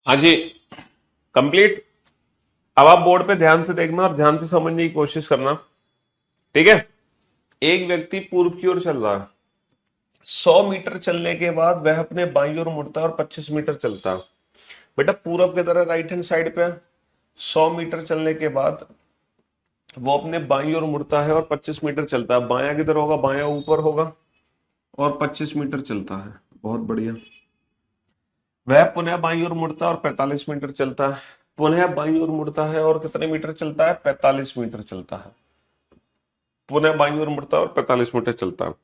हाँ जी, कंप्लीट। अब आप बोर्ड पे ध्यान से देखना और ध्यान से समझने की कोशिश करना, ठीक है। एक व्यक्ति पूर्व की ओर चल रहा है, 100 मीटर चलने के बाद वह अपने बाईं ओर मुड़ता है और 25 मीटर चलता है। बेटा पूरब की तरह राइट हैंड साइड पे 100 मीटर चलने के बाद वो अपने बाईं ओर मुड़ता है और 25 मीटर चलता है। बायां किधर होगा? बायां ऊपर होगा और 25 मीटर चलता है। बहुत बढ़िया। वह पुनः बाईं ओर मुड़ता है और 45 मीटर चलता है। पुनः बाईं ओर मुड़ता है और कितने मीटर चलता है? 45 मीटर चलता है। पुनः बाईं ओर मुड़ता है और 45 मीटर चलता है।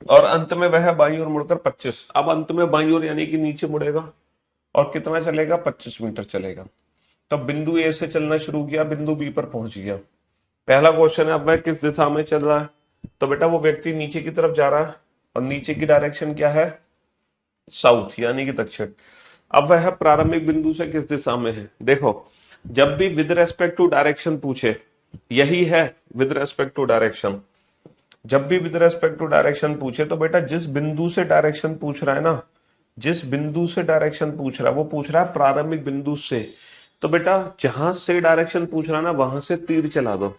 और अंत में वह बाईं ओर मुड़कर 25। अब अंत में बाईं ओर यानी कि नीचे मुड़ेगा और कितना चलेगा? 25 मीटर चलेगा। तब बिंदु ए से चलना शुरू किया, बिंदु बी पर पहुंच गया। पहला क्वेश्चन है, अब वह किस दिशा में चल रहा है? तो बेटा वो व्यक्ति नीचे की तरफ जा रहा है और नीचे की डायरेक्शन क्या है? साउथ यानी कि दक्षिण। अब वह प्रारंभिक बिंदु से किस दिशा में है? देखो, जब भी विद रेस्पेक्ट टू डायरेक्शन पूछे, यही है विद रेस्पेक्ट टू डायरेक्शन। जब भी विद रेस्पेक्ट टू डायरेक्शन पूछे तो बेटा जिस बिंदु से डायरेक्शन पूछ रहा है ना, जिस बिंदु से डायरेक्शन पूछ रहा है वो पूछ रहा है प्रारंभिक बिंदु से। तो बेटा जहां से डायरेक्शन पूछ रहा है ना, वहां से तीर चला दो।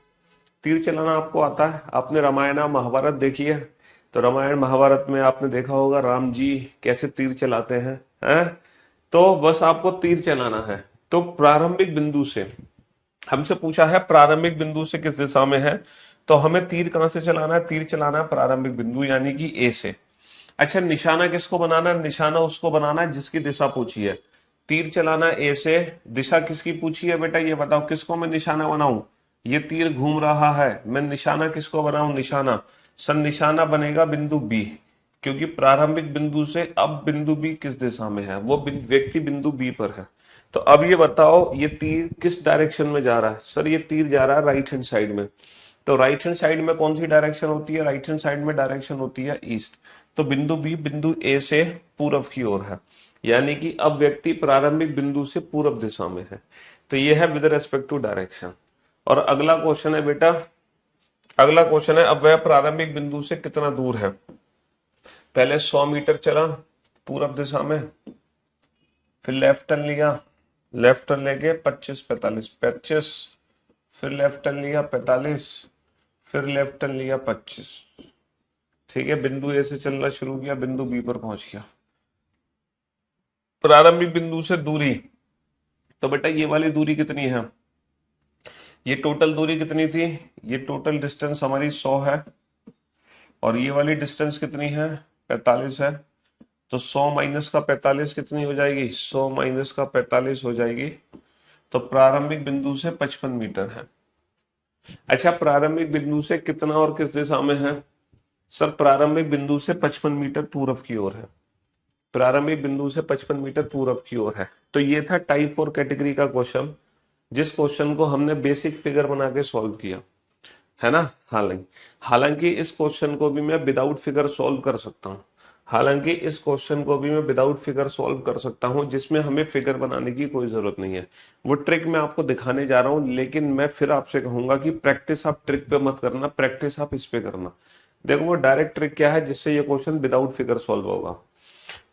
तीर चलाना आपको आता है? आपने रामायण महाभारत देखी है, तो रामायण महाभारत में आपने देखा होगा राम जी कैसे तीर चलाते हैं? तो बस आपको तीर चलाना है। तो प्रारंभिक बिंदु से हमसे पूछा है प्रारंभिक बिंदु से किस दिशा में है, तो हमें तीर कहां से चलाना है? तीर चलाना है प्रारंभिक बिंदु यानी कि ए से। अच्छा, निशाना किसको बनाना है? निशाना उसको बनाना है जिसकी दिशा पूछी है। तीर चलाना ए से, दिशा किसकी पूछी है? बेटा ये बताओ किसको मैं निशाना बनाऊं? ये तीर घूम रहा है, मैं निशाना किसको बनाऊं? निशाना सन निशाना बनेगा बिंदु बी, क्योंकि प्रारंभिक बिंदु से अब बिंदु बी किस दिशा में है? वो व्यक्ति बिंदु बी पर है। तो अब ये बताओ ये तीर किस डायरेक्शन में जा रहा है? सर ये तीर जा रहा है राइट हैंड साइड में। तो राइट हैंड साइड में कौन सी डायरेक्शन होती है? राइट हैंड साइड में डायरेक्शन होती है ईस्ट। तो बिंदु बी बिंदु ए से पूरब की ओर है, यानी कि अब व्यक्ति प्रारंभिक बिंदु से पूरब दिशा में है। तो ये है विद रेस्पेक्ट टू डायरेक्शन। और अगला क्वेश्चन है बेटा, अगला क्वेश्चन है, अब वह प्रारंभिक बिंदु से कितना दूर है? पहले 100 मीटर चला पूरब दिशा में, फिर लेफ्ट टर्न लिया, लेफ्ट टर्न लेके 25 फिर लेफ्ट टर्न लिया 45, फिर लेफ्ट टर्न लिया 25। ठीक है, बिंदु ए से चलना शुरू किया, बिंदु बी पर पहुंच गया। प्रारंभिक बिंदु से दूरी, तो बेटा ये वाली दूरी कितनी है? ये टोटल दूरी कितनी थी? ये टोटल डिस्टेंस हमारी 100 है और ये वाली डिस्टेंस कितनी है? 45 है। तो 100 माइनस का 45 कितनी हो जाएगी? 100 माइनस का 45 हो जाएगी। तो प्रारंभिक बिंदु से 55 मीटर है। अच्छा, प्रारंभिक बिंदु से कितना और किस दिशा में है? सर प्रारंभिक बिंदु से 55 मीटर पूर्व की ओर है। प्रारंभिक बिंदु से 55 मीटर पूर्व की ओर है। तो ये था टाइप 4 कैटेगरी का क्वेश्चन, जिस क्वेश्चन को हमने बेसिक फिगर बना के सॉल्व किया है ना। हालांकि हालांकि इस क्वेश्चन को भी मैं विदाउट फिगर सॉल्व कर सकता हूँ। हालांकि इस क्वेश्चन को भी मैं विदाउट फिगर सॉल्व कर सकता हूँ, जिसमें हमें फिगर बनाने की कोई जरूरत नहीं है। वो ट्रिक मैं आपको दिखाने जा रहा हूँ, लेकिन मैं फिर आपसे कहूंगा कि प्रैक्टिस आप ट्रिक पे मत करना, प्रैक्टिस आप इस पे करना। देखो वो डायरेक्ट ट्रिक क्या है जिससे ये क्वेश्चन विदाउट फिगर सॉल्व होगा।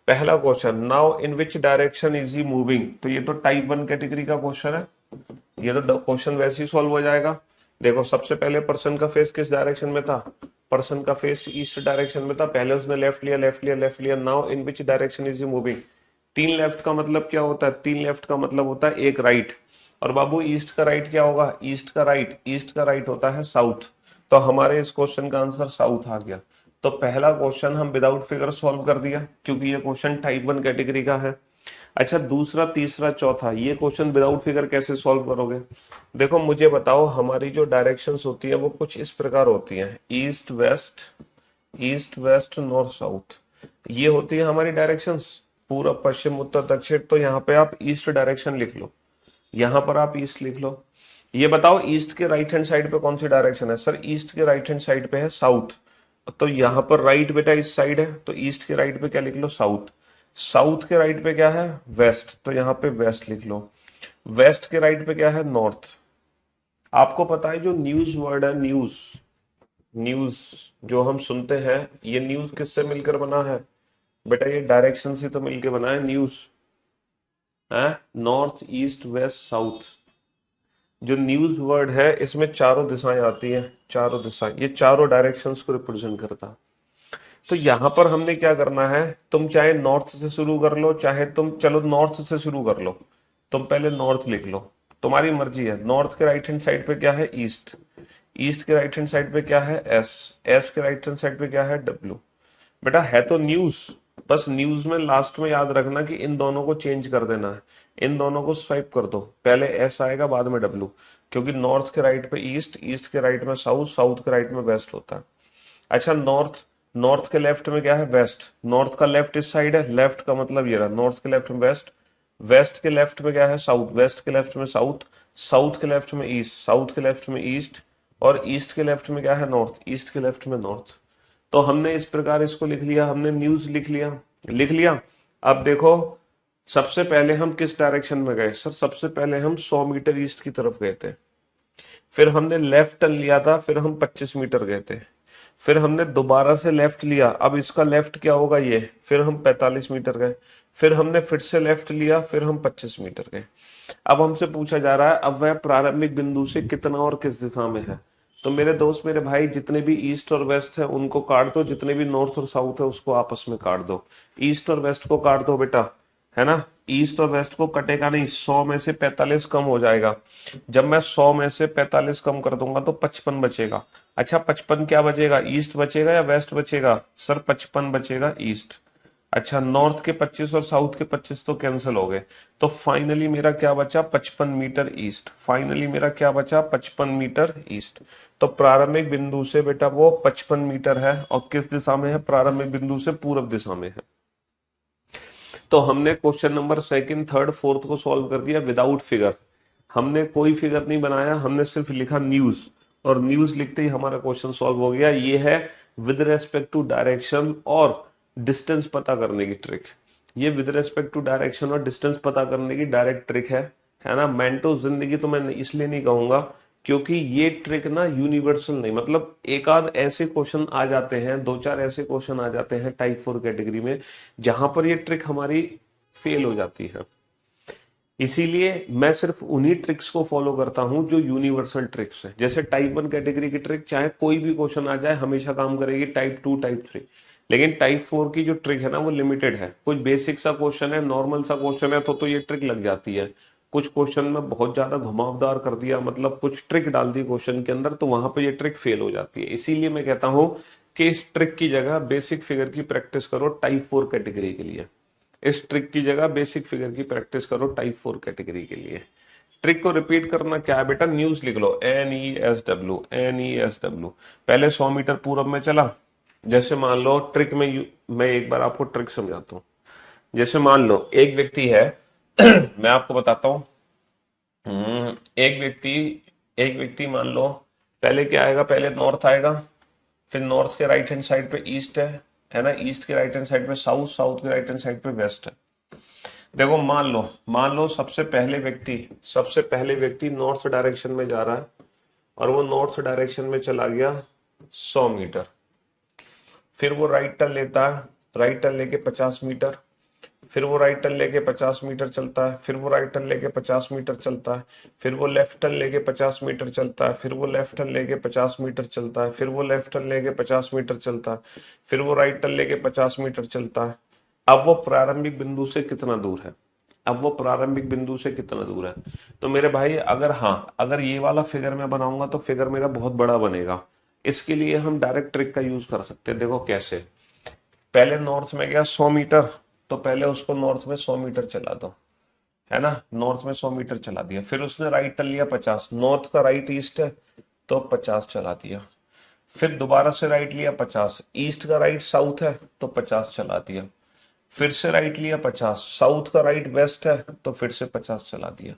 पहला question, now in which direction is he moving. तो ये तो टाइप 1 कैटेगरी का क्वेश्चन है, ये तो क्वेश्चन वैसे ही सॉल्व हो जाएगा। देखो सबसे पहले पर्सन का फेस किस डायरेक्शन में था? पर्सन का फेस ईस्ट डायरेक्शन में था। पहले उसने लेफ्ट लिया, लेफ्ट लिया, लेफ्ट लिया। Now in which direction is he moving. 3 left का मतलब क्या होता है? 3 लेफ्ट का मतलब होता है 1 राइट। और बाबू ईस्ट का राइट क्या होगा? ईस्ट का राइट, ईस्ट का राइट होता है साउथ। तो हमारे इस क्वेश्चन का आंसर साउथ आ गया। तो पहला क्वेश्चन हम विदाउट फिगर सॉल्व कर दिया, क्योंकि ये क्वेश्चन टाइप 1 कैटेगरी का है। अच्छा, दूसरा, तीसरा, चौथा, ये क्वेश्चन विदाउट फिगर कैसे सॉल्व करोगे? देखो मुझे बताओ, हमारी जो डायरेक्शंस होती है वो कुछ इस प्रकार होती हैं, east west, east west, north south. ये होती है हमारी डायरेक्शंस, पूरब पश्चिम उत्तर दक्षिण। तो यहाँ पे आप ईस्ट डायरेक्शन लिख लो, यहाँ पर आप ईस्ट लिख लो। ये बताओ ईस्ट के राइट हैंड साइड पे कौन सी डायरेक्शन है? सर ईस्ट के राइट हैंड साइड पे है साउथ। तो यहाँ पर राइट बेटा इस साइड है, तो ईस्ट के राइट पे क्या लिख लो? साउथ। साउथ के राइट पे क्या है? वेस्ट। तो यहाँ पे वेस्ट लिख लो। वेस्ट के राइट पे क्या है? नॉर्थ। आपको पता है जो न्यूज वर्ड है, न्यूज, न्यूज जो हम सुनते हैं, ये न्यूज किससे मिलकर बना है? बेटा ये डायरेक्शन से तो मिलकर बना है न्यूज है। North, east, west, south. जो न्यूज वर्ड है इसमें चारों दिशाएं आती हैं, चारों दिशाएं, ये चारों डायरेक्शंस को रिप्रेजेंट करता है। तो यहां पर हमने क्या करना है, तुम चाहे नॉर्थ से शुरू कर लो, चाहे तुम चलो नॉर्थ से शुरू कर लो। तुम पहले नॉर्थ लिख लो, तुम्हारी मर्जी है। नॉर्थ के राइट हैंड साइड पे क्या है? ईस्ट। ईस्ट के राइट हैंड साइड पे क्या है? एस। एस के राइट हैंड साइड पे क्या है? डब्ल्यू। बेटा है तो न्यूज, बस न्यूज में लास्ट में याद रखना कि इन दोनों को चेंज कर देना है, इन दोनों को स्वाइप कर दो। पहले एस आएगा बाद में डब्ल्यू, क्योंकि नॉर्थ के राइट पे ईस्ट, ईस्ट के राइट में साउथ, साउथ के राइट में वेस्ट होता है। अच्छा, नॉर्थ, नॉर्थ के लेफ्ट में क्या है? वेस्ट। नॉर्थ का लेफ्ट इस साइड है, लेफ्ट का मतलब ये रहा, नॉर्थ के लेफ्ट में वेस्ट। वेस्ट के लेफ्ट में क्या है? साउथ। वेस्ट के लेफ्ट में साउथ। साउथ के लेफ्ट में ईस्ट। साउथ के लेफ्ट में ईस्ट। और ईस्ट के लेफ्ट में क्या है? नॉर्थ। ईस्ट के लेफ्ट में नॉर्थ। तो हमने इस प्रकार इसको लिख लिया, हमने न्यूज लिख लिया, लिख लिया। अब देखो सबसे पहले हम किस डायरेक्शन में गए? सर सबसे पहले हम 100 मीटर ईस्ट की तरफ गए थे, फिर हमने लेफ्ट टर्न लिया था, फिर हम 25 मीटर गए थे, फिर हमने दोबारा से लेफ्ट लिया। अब इसका लेफ्ट क्या होगा? ये। फिर हम 45 मीटर गए, फिर हमने फिर से लेफ्ट लिया, फिर हम 25 मीटर गए। अब हमसे पूछा जा रहा है अब वह प्रारंभिक बिंदु से कितना और किस दिशा में है। तो मेरे दोस्त, मेरे भाई, जितने भी ईस्ट और वेस्ट है उनको काट दो, जितने भी नॉर्थ और साउथ है उसको आपस में काट दो। ईस्ट और वेस्ट को काट दो बेटा, है ना। ईस्ट और वेस्ट को कटेगा नहीं, 100 में से 45 कम हो जाएगा। जब मैं 100 में से 45 कम कर दूंगा तो 55 बचेगा। अच्छा 55 क्या बचेगा? ईस्ट बचेगा या वेस्ट बचेगा? सर 55 बचेगा ईस्ट। अच्छा, नॉर्थ के 25 और साउथ के 25 तो कैंसिल हो गए। तो फाइनली मेरा क्या बचा? 55 मीटर ईस्ट। फाइनली मेरा क्या बचा? 55 मीटर ईस्ट। तो प्रारंभिक बिंदु से बेटा वो 55 मीटर है, और किस दिशा में है? प्रारंभिक बिंदु से पूर्व दिशा में है। तो हमने question number second, third, fourth को सॉल्व कर दिया विदाउट फिगर। हमने कोई फिगर नहीं बनाया, हमने सिर्फ लिखा न्यूज, और न्यूज लिखते ही हमारा क्वेश्चन सॉल्व हो गया। ये है विद रेस्पेक्ट टू डायरेक्शन और डिस्टेंस पता करने की ट्रिक। ये विद रेस्पेक्ट टू डायरेक्शन और डिस्टेंस पता करने की डायरेक्ट ट्रिक है ना। मेंटो जिंदगी तो मैं इसलिए नहीं कहूंगा क्योंकि ये ट्रिक ना यूनिवर्सल नहीं, मतलब एक आध ऐसे क्वेश्चन आ जाते हैं, दो चार ऐसे क्वेश्चन आ जाते हैं टाइप 4 कैटेगरी में जहां पर ये ट्रिक हमारी फेल हो जाती है। इसीलिए मैं सिर्फ उन्हीं ट्रिक्स को फॉलो करता हूं जो यूनिवर्सल ट्रिक्स है। जैसे टाइप 1 कैटेगरी की ट्रिक चाहे कोई भी क्वेश्चन आ जाए हमेशा काम करेगी, टाइप 2, टाइप 3। लेकिन टाइप 4 की जो ट्रिक है ना वो लिमिटेड है। कुछ बेसिक सा क्वेश्चन है, नॉर्मल सा क्वेश्चन है तो ये ट्रिक लग जाती है। कुछ क्वेश्चन में बहुत ज्यादा घुमावदार कर दिया, मतलब कुछ ट्रिक डाल दी क्वेश्चन के अंदर, तो वहां पे ये ट्रिक फेल हो जाती है। इसीलिए मैं कहता हूं कि इस ट्रिक की जगह बेसिक फिगर की प्रैक्टिस करो टाइप 4 कैटेगरी के लिए। इस ट्रिक की जगह बेसिक फिगर की प्रैक्टिस करो टाइप 4 कैटेगरी के लिए। ट्रिक को रिपीट करना क्या है बेटा, न्यूज लिख लो, NESW, NESW। पहले 100 मीटर पूरब में चला। जैसे मान लो ट्रिक में मैं एक बार आपको ट्रिक समझाता हूँ। जैसे मान लो एक व्यक्ति है मैं आपको बताता हूँ। एक व्यक्ति मान लो, पहले क्या आएगा, पहले नॉर्थ आएगा, फिर नॉर्थ के राइट हैंड साइड पे ईस्ट है ना, ईस्ट के राइट हैंड साइड पे साउथ, साउथ के राइट हैंड साइड पे वेस्ट है। देखो मान लो सबसे पहले व्यक्ति नॉर्थ डायरेक्शन में जा रहा है, और वो नॉर्थ डायरेक्शन में चला गया 100 मीटर। फिर वो राइट टर्न लेता है, राइट टर्न लेके 50 मीटर। फिर वो राइट टर्न लेके 50 मीटर चलता है, फिर वो राइट टर्न लेके 50 मीटर चलता है, फिर वो लेफ्ट टर्न लेके 50 मीटर चलता है, फिर वो लेफ्ट टर्न लेके 50 मीटर चलता है, फिर वो लेफ्ट टर्न लेके 50 मीटर चलता है, फिर वो राइट टर्न लेके 50 मीटर चलता है। अब वो प्रारंभिक बिंदु से कितना दूर है, अब वो प्रारंभिक बिंदु से कितना दूर है। तो मेरे भाई अगर, हाँ, अगर ये वाला फिगर मैं बनाऊंगा तो फिगर मेरा बहुत बड़ा बनेगा। इसके लिए हम डायरेक्ट ट्रिक का यूज कर सकते हैं। देखो कैसे, पहले नॉर्थ में गया 100 मीटर, तो पहले उसको नॉर्थ में 100 मीटर चला दो, है ना, नॉर्थ में 100 मीटर चला दिया। फिर उसने राइट टर्न लिया 50, नॉर्थ का राइट ईस्ट है तो 50 चला दिया। फिर दोबारा से राइट लिया 50, ईस्ट का राइट साउथ है तो 50 चला दिया। फिर से राइट लिया 50, साउथ का राइट वेस्ट है तो फिर से 50 चला दिया।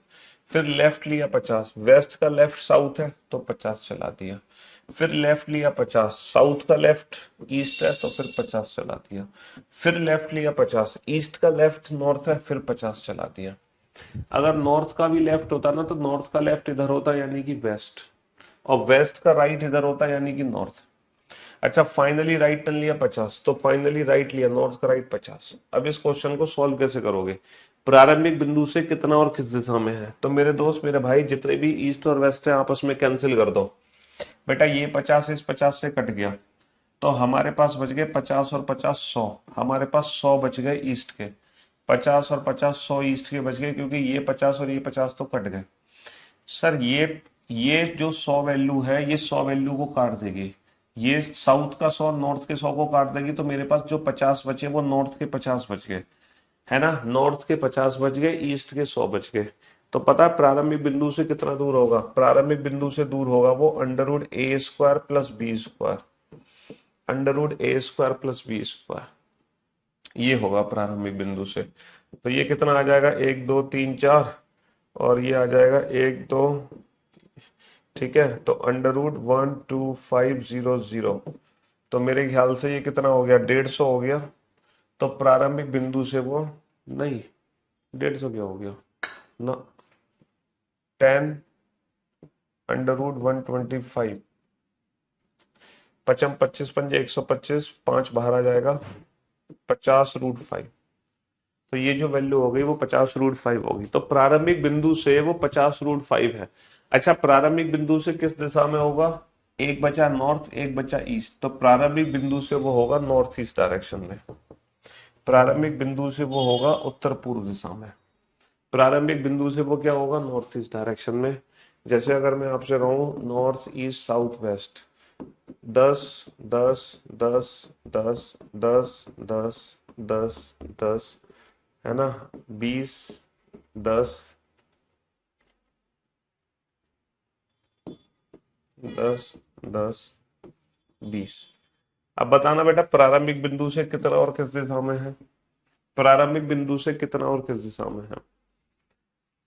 फिर लेफ्ट लिया 50, वेस्ट का लेफ्ट साउथ है तो 50 चला दिया। फिर लेफ्ट लिया 50, साउथ का लेफ्ट ईस्ट है तो फिर 50 चला दिया। फिर लेफ्ट लिया 50, ईस्ट का लेफ्ट नॉर्थ है, फिर 50 चला दिया। अगर नॉर्थ का भी लेफ्ट होता ना, तो नॉर्थ का लेफ्ट इधर होता यानी कि वेस्ट, और वेस्ट का राइट इधर होता यानी कि नॉर्थ। अच्छा, फाइनली राइट टर्न लिया 50, तो फाइनली राइट लिया, नॉर्थ का राइट 50। अब इस क्वेश्चन को सॉल्व कैसे करोगे, प्रारंभिक बिंदु से कितना और किस दिशा में है। तो मेरे दोस्त, मेरे भाई, जितने भी ईस्ट और वेस्ट है आपस में कैंसिल कर दो। बेटा ये 50 इस 50 से कट गया, तो हमारे पास बच गए 50 और 50 100, हमारे पास 100 बच गए ईस्ट के। 50 और 50 100 ईस्ट के बच गए, क्योंकि ये 50 और ये 50 तो कट गए। सर ये जो 100 वैल्यू है, ये 100 वैल्यू को काट देगी। ये साउथ का 100 नॉर्थ के 100 को काट देगी, तो मेरे पास जो 50 बचे वो नॉर्थ के 50 बच गए, है ना, नॉर्थ के 50 बच गए, ईस्ट के 100 बच गए। तो पता है प्रारंभिक बिंदु से कितना दूर होगा, प्रारंभिक बिंदु से दूर होगा वो √A² + B², √A² + B², ये होगा प्रारंभिक बिंदु से। तो ये कितना आ जाएगा, 1 2 3 4, और ये आ जाएगा 1 2, ठीक है, तो √12500। तो मेरे ख्याल से ये कितना हो गया, 150 हो गया। तो प्रारंभिक बिंदु से वो, नहीं, 150 क्या हो गया ना, 10 √125, पचम 25 पंजे 125, 5 बाहर आ जाएगा, 50√5। तो ये जो वैल्यू हो गई वो 50√5 होगी। तो प्रारंभिक बिंदु से वो 50√5 है। अच्छा, प्रारंभिक बिंदु से किस दिशा में होगा, एक बचा नॉर्थ, एक बचा ईस्ट, तो प्रारंभिक बिंदु से वो होगा नॉर्थ ईस्ट डायरेक्शन में। प्रारंभिक बिंदु से वो होगा उत्तर पूर्व दिशा में। प्रारंभिक बिंदु से वो क्या होगा, नॉर्थ ईस्ट डायरेक्शन में। जैसे अगर मैं आपसे कहूँ नॉर्थ ईस्ट साउथ वेस्ट, 10 10 10 10 10 10 10 10, है ना, 20 10 10 10 20। अब बताना बेटा प्रारंभिक बिंदु से कितना और किस दिशा में है, प्रारंभिक बिंदु से कितना और किस दिशा में है।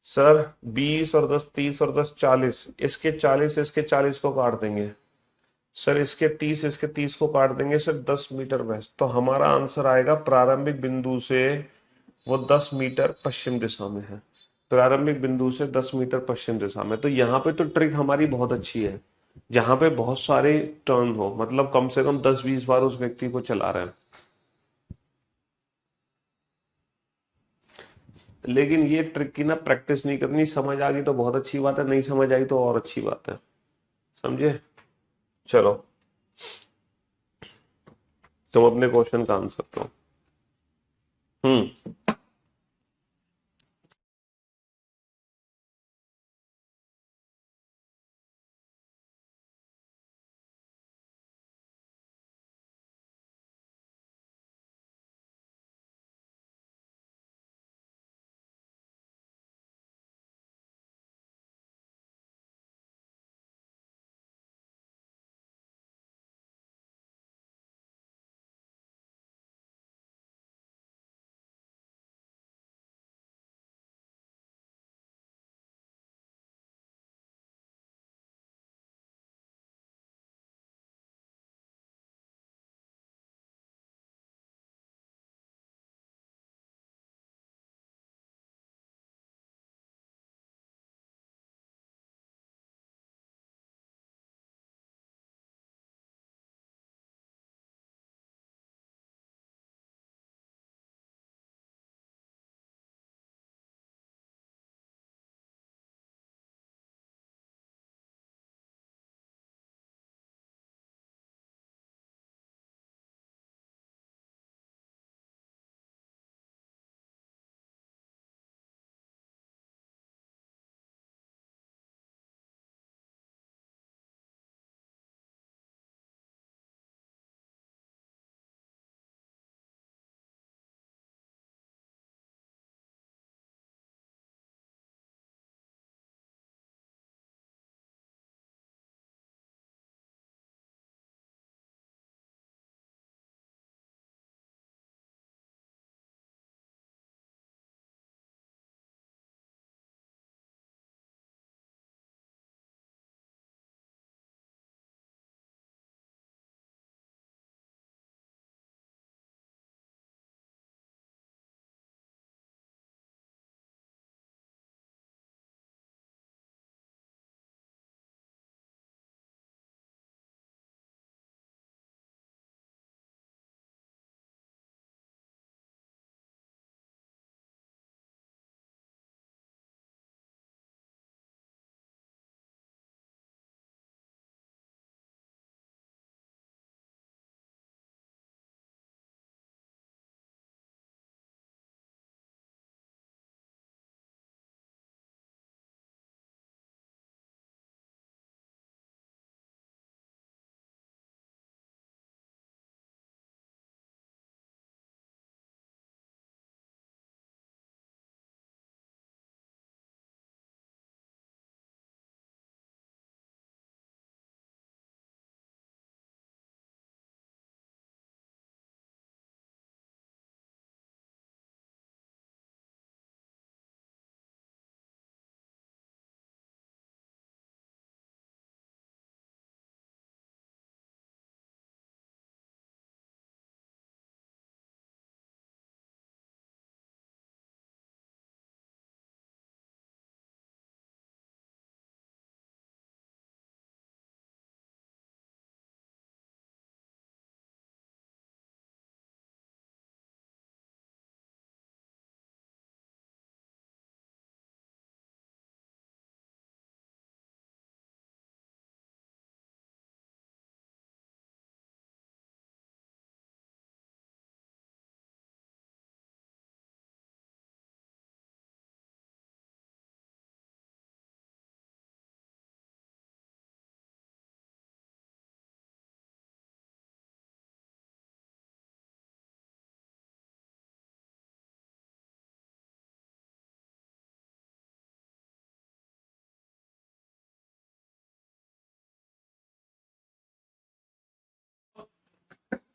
सर 20 और 10 30 और 10 40, इसके 40 इसके 40 को काट देंगे। सर इसके 30 इसके 30 को काट देंगे, सर 10 मीटर वेस्ट। तो हमारा आंसर आएगा प्रारंभिक बिंदु से वो 10 मीटर पश्चिम दिशा में है। प्रारंभिक बिंदु से 10 मीटर पश्चिम दिशा में। तो यहाँ पे तो ट्रिक हमारी बहुत अच्छी है, जहां पे बहुत सारे टर्न हो, मतलब कम से कम 10-20 बार उस व्यक्ति को चला रहे हैं। लेकिन ये ट्रिक की ना प्रैक्टिस नहीं करनी, समझ आ गई तो बहुत अच्छी बात है, नहीं समझ आई तो और अच्छी बात है, समझे। चलो, तुम अपने क्वेश्चन का आंसर दो। हम्म।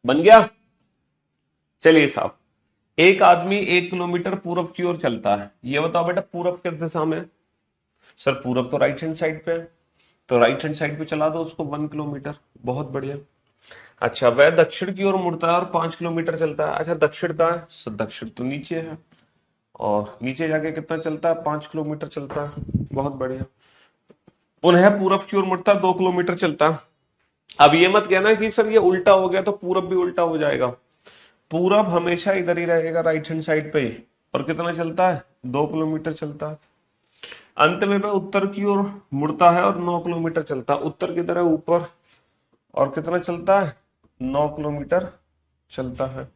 बन गया। चलिए साहब, एक आदमी 1 किलोमीटर पूरब की ओर चलता है, ये बताओ बेटा पूरब किस दिशा में है? सर पूरब तो राइट हैंड साइड पे है, तो राइट हैंड साइड पे चला दो उसको 1 किलोमीटर। बहुत बढ़िया। अच्छा, वह दक्षिण की ओर मुड़ता है और 5 किलोमीटर चलता है। अच्छा दक्षिण का है, सर दक्षिण तो नीचे है, और नीचे जाके कितना चलता है? 5 किलोमीटर चलता है। बहुत बढ़िया। पुनः पूरब की ओर मुड़ता है, 2 किलोमीटर चलता है। अब ये मत कहना कि सर ये उल्टा हो गया तो पूरब भी उल्टा हो जाएगा। पूरब हमेशा इधर ही रहेगा, राइट हैंड साइड पे ही। और कितना चलता है? 2 किलोमीटर चलता है। अंत में वह उत्तर की ओर मुड़ता है और 9 किलोमीटर चलता है। उत्तर की तरह ऊपर, और कितना चलता है? 9 किलोमीटर चलता है।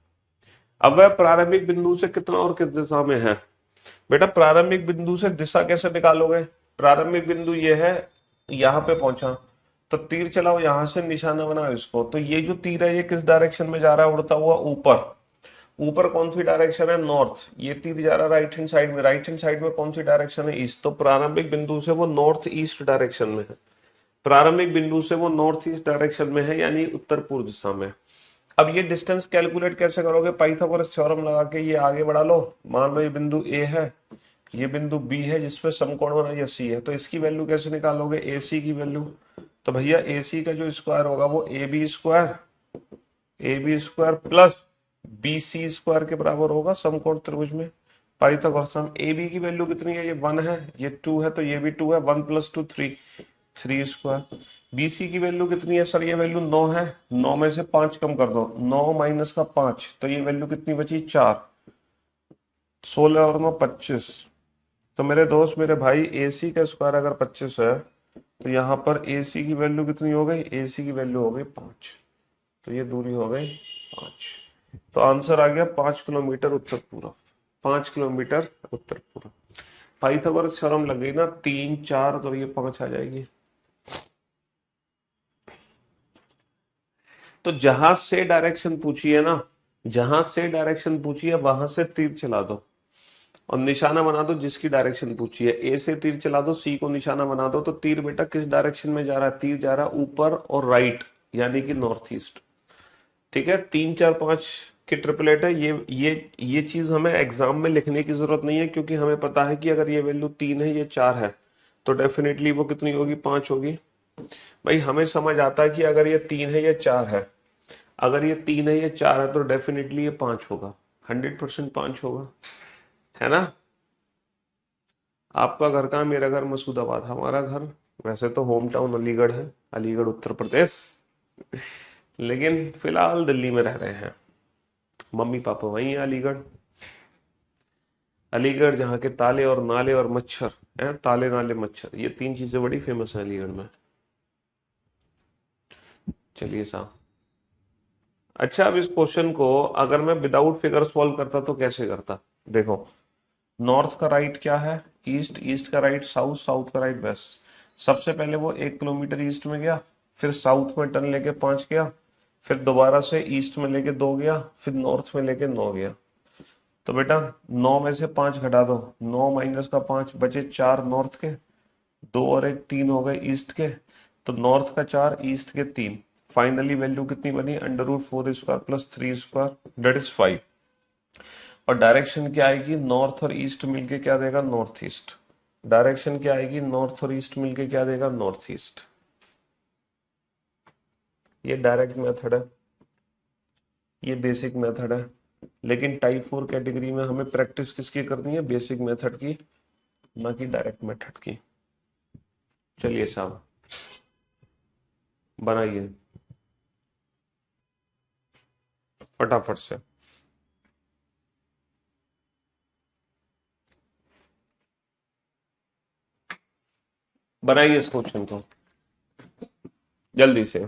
अब वह प्रारंभिक बिंदु से कितना और किस दिशा में है? बेटा प्रारंभिक बिंदु से दिशा कैसे निकालोगे? प्रारंभिक बिंदु ये है, यहां पे पहुंचा, तो तीर चलाओ, यहां से निशाना बनाओ इसको। तो ये जो तीर है ये किस डायरेक्शन में जा रहा है? उड़ता हुआ ऊपर। ऊपर कौन सी डायरेक्शन है? नॉर्थ। ये तीर जा रहा है राइट हैंड साइड में, राइट हैंड साइड में कौन सी डायरेक्शन है? ईस्ट। तो प्रारंभिक बिंदु से वो नॉर्थ ईस्ट डायरेक्शन में है। प्रारंभिक बिंदु से वो नॉर्थ ईस्ट डायरेक्शन में है, यानी उत्तर पूर्व दिशा में। अब ये डिस्टेंस कैलकुलेट कैसे करोगे? पाइथागोरस थ्योरम लगा के ये आगे बढ़ा लो। मान लो ये बिंदु ए है, ये बिंदु बी है जिसपे समकोण बना, ये सी है, तो इसकी वैल्यू कैसे निकालोगे? ए सी की वैल्यू। तो भैया ए सी का जो स्क्वायर होगा वो A B square plus B C square के बराबर होगा समकोण त्रिभुज में। Pythagoras theorem. ए बी की वैल्यू कितनी है? ये 1 है, ये 2 है, तो ये भी 2 है, 1 + 2 3, 3 स्क्वायर। बीसी की वैल्यू कितनी है? सर ये वैल्यू 9 है, 9 में से 5 कम कर दो, 9 माइनस का 5, तो ये वैल्यू कितनी बची? 4। 16 और 9 25। तो मेरे दोस्त मेरे भाई ए सी का स्क्वायर अगर 25 है, तो यहाँ पर ए सी की वैल्यू कितनी हो गई? ए सी की वैल्यू हो गई 5। तो ये दूरी हो गई 5। तो आंसर आ गया 5 किलोमीटर उत्तर पूर्व। 5 किलोमीटर उत्तर पूर्व। पाइथागोरस थ्योरम लग गई ना, 3 4, तो ये 5 आ जाएगी। तो जहां से डायरेक्शन पूछी है ना, जहां से डायरेक्शन पूछी है वहां से तीर चला दो और निशाना बना दो जिसकी डायरेक्शन पूछी है। ए से तीर चला दो, सी को निशाना बना दो, तो तीर बेटा किस डायरेक्शन में जा रहा है? तीर जा रहा है ऊपर और राइट, यानी कि नॉर्थ ईस्ट। ठीक है, 3 4 5 की ट्रिपलेट है। ये चीज हमें एग्जाम में लिखने की जरूरत नहीं है, क्योंकि हमें पता है कि अगर ये वैल्यू 3 है, ये 4 है, तो डेफिनेटली वो कितनी होगी? 5 होगी। भाई हमें समझ आता है कि अगर ये 3 है, ये 4 है, अगर ये 3 है, ये 4 है, तो डेफिनेटली ये 5 होगा, 100% 5 होगा, है ना? आपका घर कहाँ? मेरा घर मसूदाबाद। हमारा घर वैसे तो होम टाउन अलीगढ़ है, अलीगढ़ उत्तर प्रदेश, लेकिन फिलहाल दिल्ली में रह रहे हैं। मम्मी पापा वहीं है अलीगढ़। अलीगढ़ जहाँ के ताले और नाले और मच्छर हैं, ताले नाले मच्छर, ये 3 चीजें बड़ी फेमस है अलीगढ़ में। चलिए साहब। अच्छा, अब इस क्वेश्चन को अगर मैं विदाउट फिगर सॉल्व करता तो कैसे करता? देखो, नॉर्थ का राइट क्या है? ईस्ट। ईस्ट का राइट साउथ। साउथ का राइट वेस्ट। सबसे पहले वो 1 किलोमीटर ईस्ट में गया, फिर साउथ में टर्न लेके 5 गया, फिर दोबारा से ईस्ट में लेके 2 गया, फिर नॉर्थ में लेके 9 गया। तो बेटा 9 में से 5 घटा दो, 9 माइनस का 5, बचे 4 नॉर्थ के, 2 और 1 3 हो गए ईस्ट के। तो नॉर्थ का 4, ईस्ट के 3। फाइनली वैल्यू कितनी बनी? √4 square plus 3 square, that is 5। और डायरेक्शन क्या आएगी? नॉर्थ और ईस्ट मिलके क्या देगा? North east. डायरेक्शन क्या आएगी? नॉर्थ और ईस्ट मिलके क्या देगा? North east. ये डायरेक्ट मेथड है, ये बेसिक मेथड है, लेकिन टाइप 4 कैटेगरी में हमें प्रैक्टिस किसकी करनी है? बेसिक मेथड की, ना कि डायरेक्ट मेथड की। चलिए साहब बनाइए फटाफट से, बनाइए इस क्वेश्चन को जल्दी से।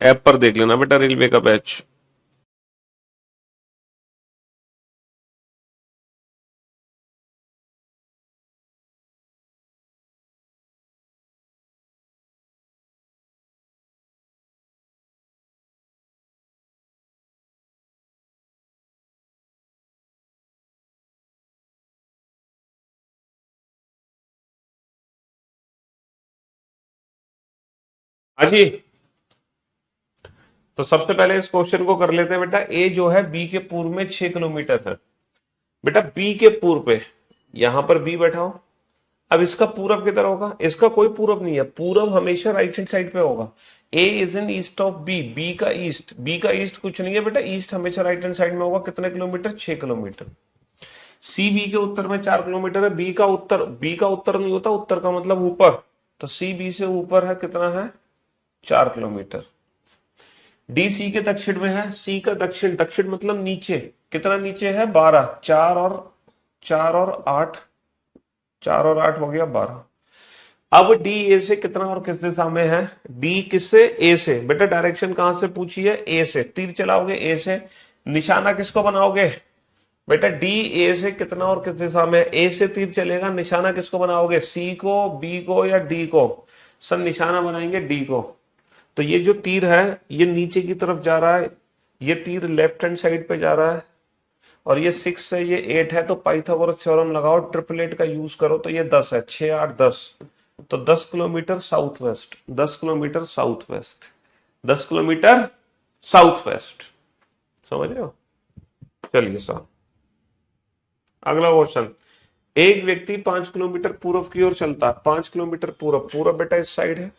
ऐप पर देख लेना बेटा रेलवे का बैच। हाँ जी, तो सबसे पहले इस क्वेश्चन को कर लेते हैं बेटा। ए जो है बी के पूर्व में 6 किलोमीटर है। बेटा बी के पूर्व पे, यहां पर बी बैठा हो। अब इसका पूरब किधर होगा? इसका कोई पूरब नहीं है, पूरब हमेशा राइट हैंड साइड पे होगा। A is in east of B, B का ईस्ट, बी का ईस्ट कुछ नहीं है बेटा, ईस्ट हमेशा राइट हैंड साइड में होगा। कितने किलोमीटर? 6 किलोमीटर। सी बी के उत्तर में 4 किलोमीटर है। बी का उत्तर, बी का उत्तर नहीं होता, उत्तर का मतलब ऊपर, तो सी बी से ऊपर है, कितना है? 4 किलोमीटर। डी सी के दक्षिण में है। सी का दक्षिण, दक्षिण मतलब नीचे, कितना नीचे है? 12। 4 और 8, 4 और 8 हो गया 12। अब डी ए से कितना और किस दिशा में है? डी किससे? ए से। बेटा डायरेक्शन कहां से पूछी है? ए से। तीर चलाओगे ए से, निशाना किसको बनाओगे? बेटा डी ए से कितना और किस दिशा में? ए से तीर चलेगा, निशाना किसको बनाओगे? सी को, बी को या डी को? सर निशाना बनाएंगे डी को। तो ये जो तीर है ये नीचे की तरफ जा रहा है, ये तीर लेफ्ट हैंड साइड पे जा रहा है, और ये 6 है, ये 8 है, तो पाइथागोरस थ्योरम लगाओ, ट्रिपल 8 का यूज करो, तो ये 10 है। 6 8 10, तो 10 kilometre south west, 10 kilometre south west, 10 kilometre south west. समझ रहे हो? चलिए सर, अगला क्वेश्चन। एक व्यक्ति 5 किलोमीटर पूर्व की ओर चलता है। 5 किलोमीटर पूर्व, पूर्व बेटा इस साइड है।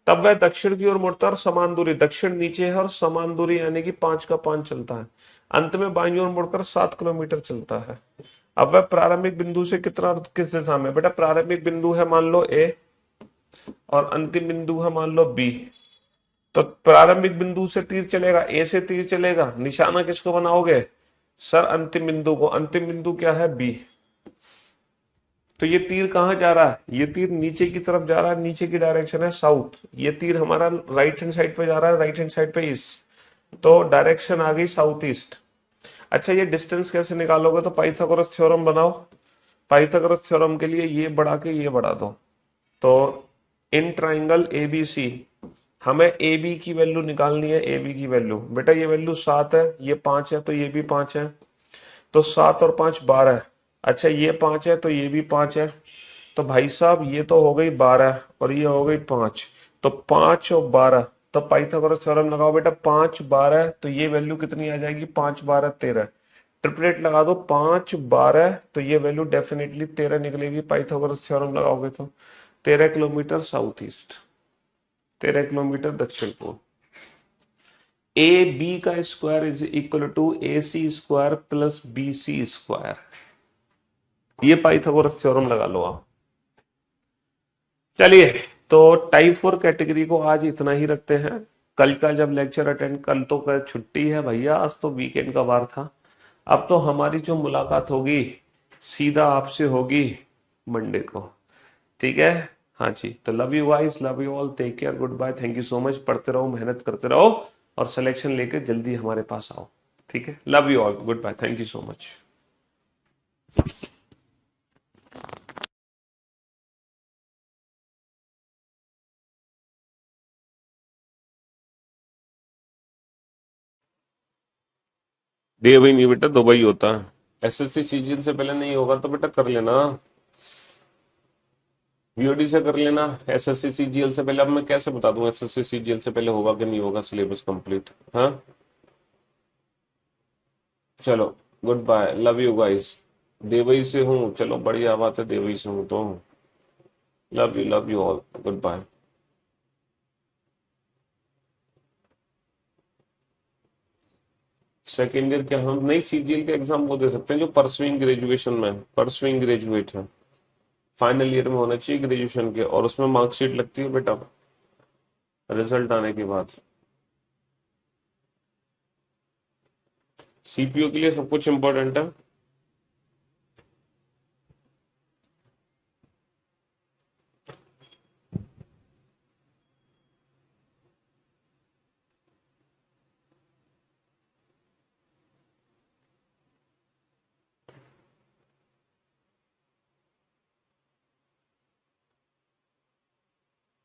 तब वह दक्षिण की ओर मुड़ता है और समान दूरी, दक्षिण नीचे है और समान दूरी यानी कि 5 का 5 चलता है। अंत में बाईं ओर मुड़कर 7 किलोमीटर चलता है। अब वह प्रारंभिक बिंदु से कितना और किस दिशा में? बेटा प्रारंभिक बिंदु है मान लो ए, और अंतिम बिंदु है मान लो बी। तो प्रारंभिक बिंदु से तीर चलेगा, ए से तीर चलेगा, निशाना किसको बनाओगे? सर अंतिम बिंदु को। अंतिम बिंदु क्या है? बी। तो ये तीर कहां जा रहा है? ये तीर नीचे की तरफ जा रहा है, नीचे की डायरेक्शन है साउथ। ये तीर हमारा राइट हैंड साइड पे जा रहा है, राइट हैंड साइड पे ईस्ट, तो डायरेक्शन आ गई साउथ ईस्ट। अच्छा ये डिस्टेंस कैसे निकालोगे? तो पाइथागोरस थ्योरम बनाओ। पाइथागोरस थ्योरम के लिए ये बढ़ा के ये बढ़ा दो। तो इन ट्राइंगल एबीसी हमें ए बी की वैल्यू निकालनी है। ए बी की वैल्यू, बेटा ये वैल्यू 7 है, ये 5 है, तो ये भी 5 है, तो 7 और 5 12 है। अच्छा ये 5 है, तो ये भी 5 है, तो भाई साहब ये तो हो गई 12 और ये हो गई 5, तो 5 और 12, तो पाइथागोरस थ्योरम लगाओ बेटा। 5 12, तो ये वैल्यू कितनी आ जाएगी? 5 12 13। ट्रिपलेट लगा दो, 5 12, तो ये वैल्यू डेफिनेटली 13 निकलेगी पाइथागोरस थ्योरम लगाओगे तो। 13 किलोमीटर साउथ ईस्ट, 13 किलोमीटर दक्षिण पूर्व। ए बी का square is equal to A C square plus B C square. ये पाइथागोरस थ्योरम लगा लो आप। चलिए, तो टाइप 4 कैटेगरी को आज इतना ही रखते हैं। कल का जब लेक्चर अटेंड, कल तो कर छुट्टी है भैया, आज तो वीकेंड का वार था। अब तो हमारी जो मुलाकात होगी सीधा आपसे होगी मंडे को, ठीक है? हाँ जी, तो love you guys, love you all, take care, goodbye, thank you so much. पढ़ते रहो, मेहनत करते रहो, और सिलेक्शन लेकर जल्दी हमारे पास आओ, ठीक है? Love you all, goodbye, thank you so much. दे भाई नहीं बेटा, दुबई होता है। एसएससी सीजीएल से पहले नहीं होगा तो बेटा कर लेना, बीओडी से कर लेना। एसएससी सीजीएल से पहले अब मैं कैसे बता दूं एसएससी सीजीएल से पहले होगा कि नहीं होगा सिलेबस कंप्लीट? हाँ चलो, goodbye, love you guys. देवई से हूँ, चलो बढ़िया बात है, देवई से हूँ तो love you all, goodbye. Second year क्या हम नहीं सीजीएल के एग्जाम वो दे सकते हैं जो परसुइंग ग्रेजुएशन में है, परसुइंग ग्रेजुएट है, फाइनल ईयर में होना चाहिए ग्रेजुएशन के, और उसमें मार्कशीट लगती है बेटा रिजल्ट आने के बाद। सीपीयू के लिए सब कुछ इंपॉर्टेंट है।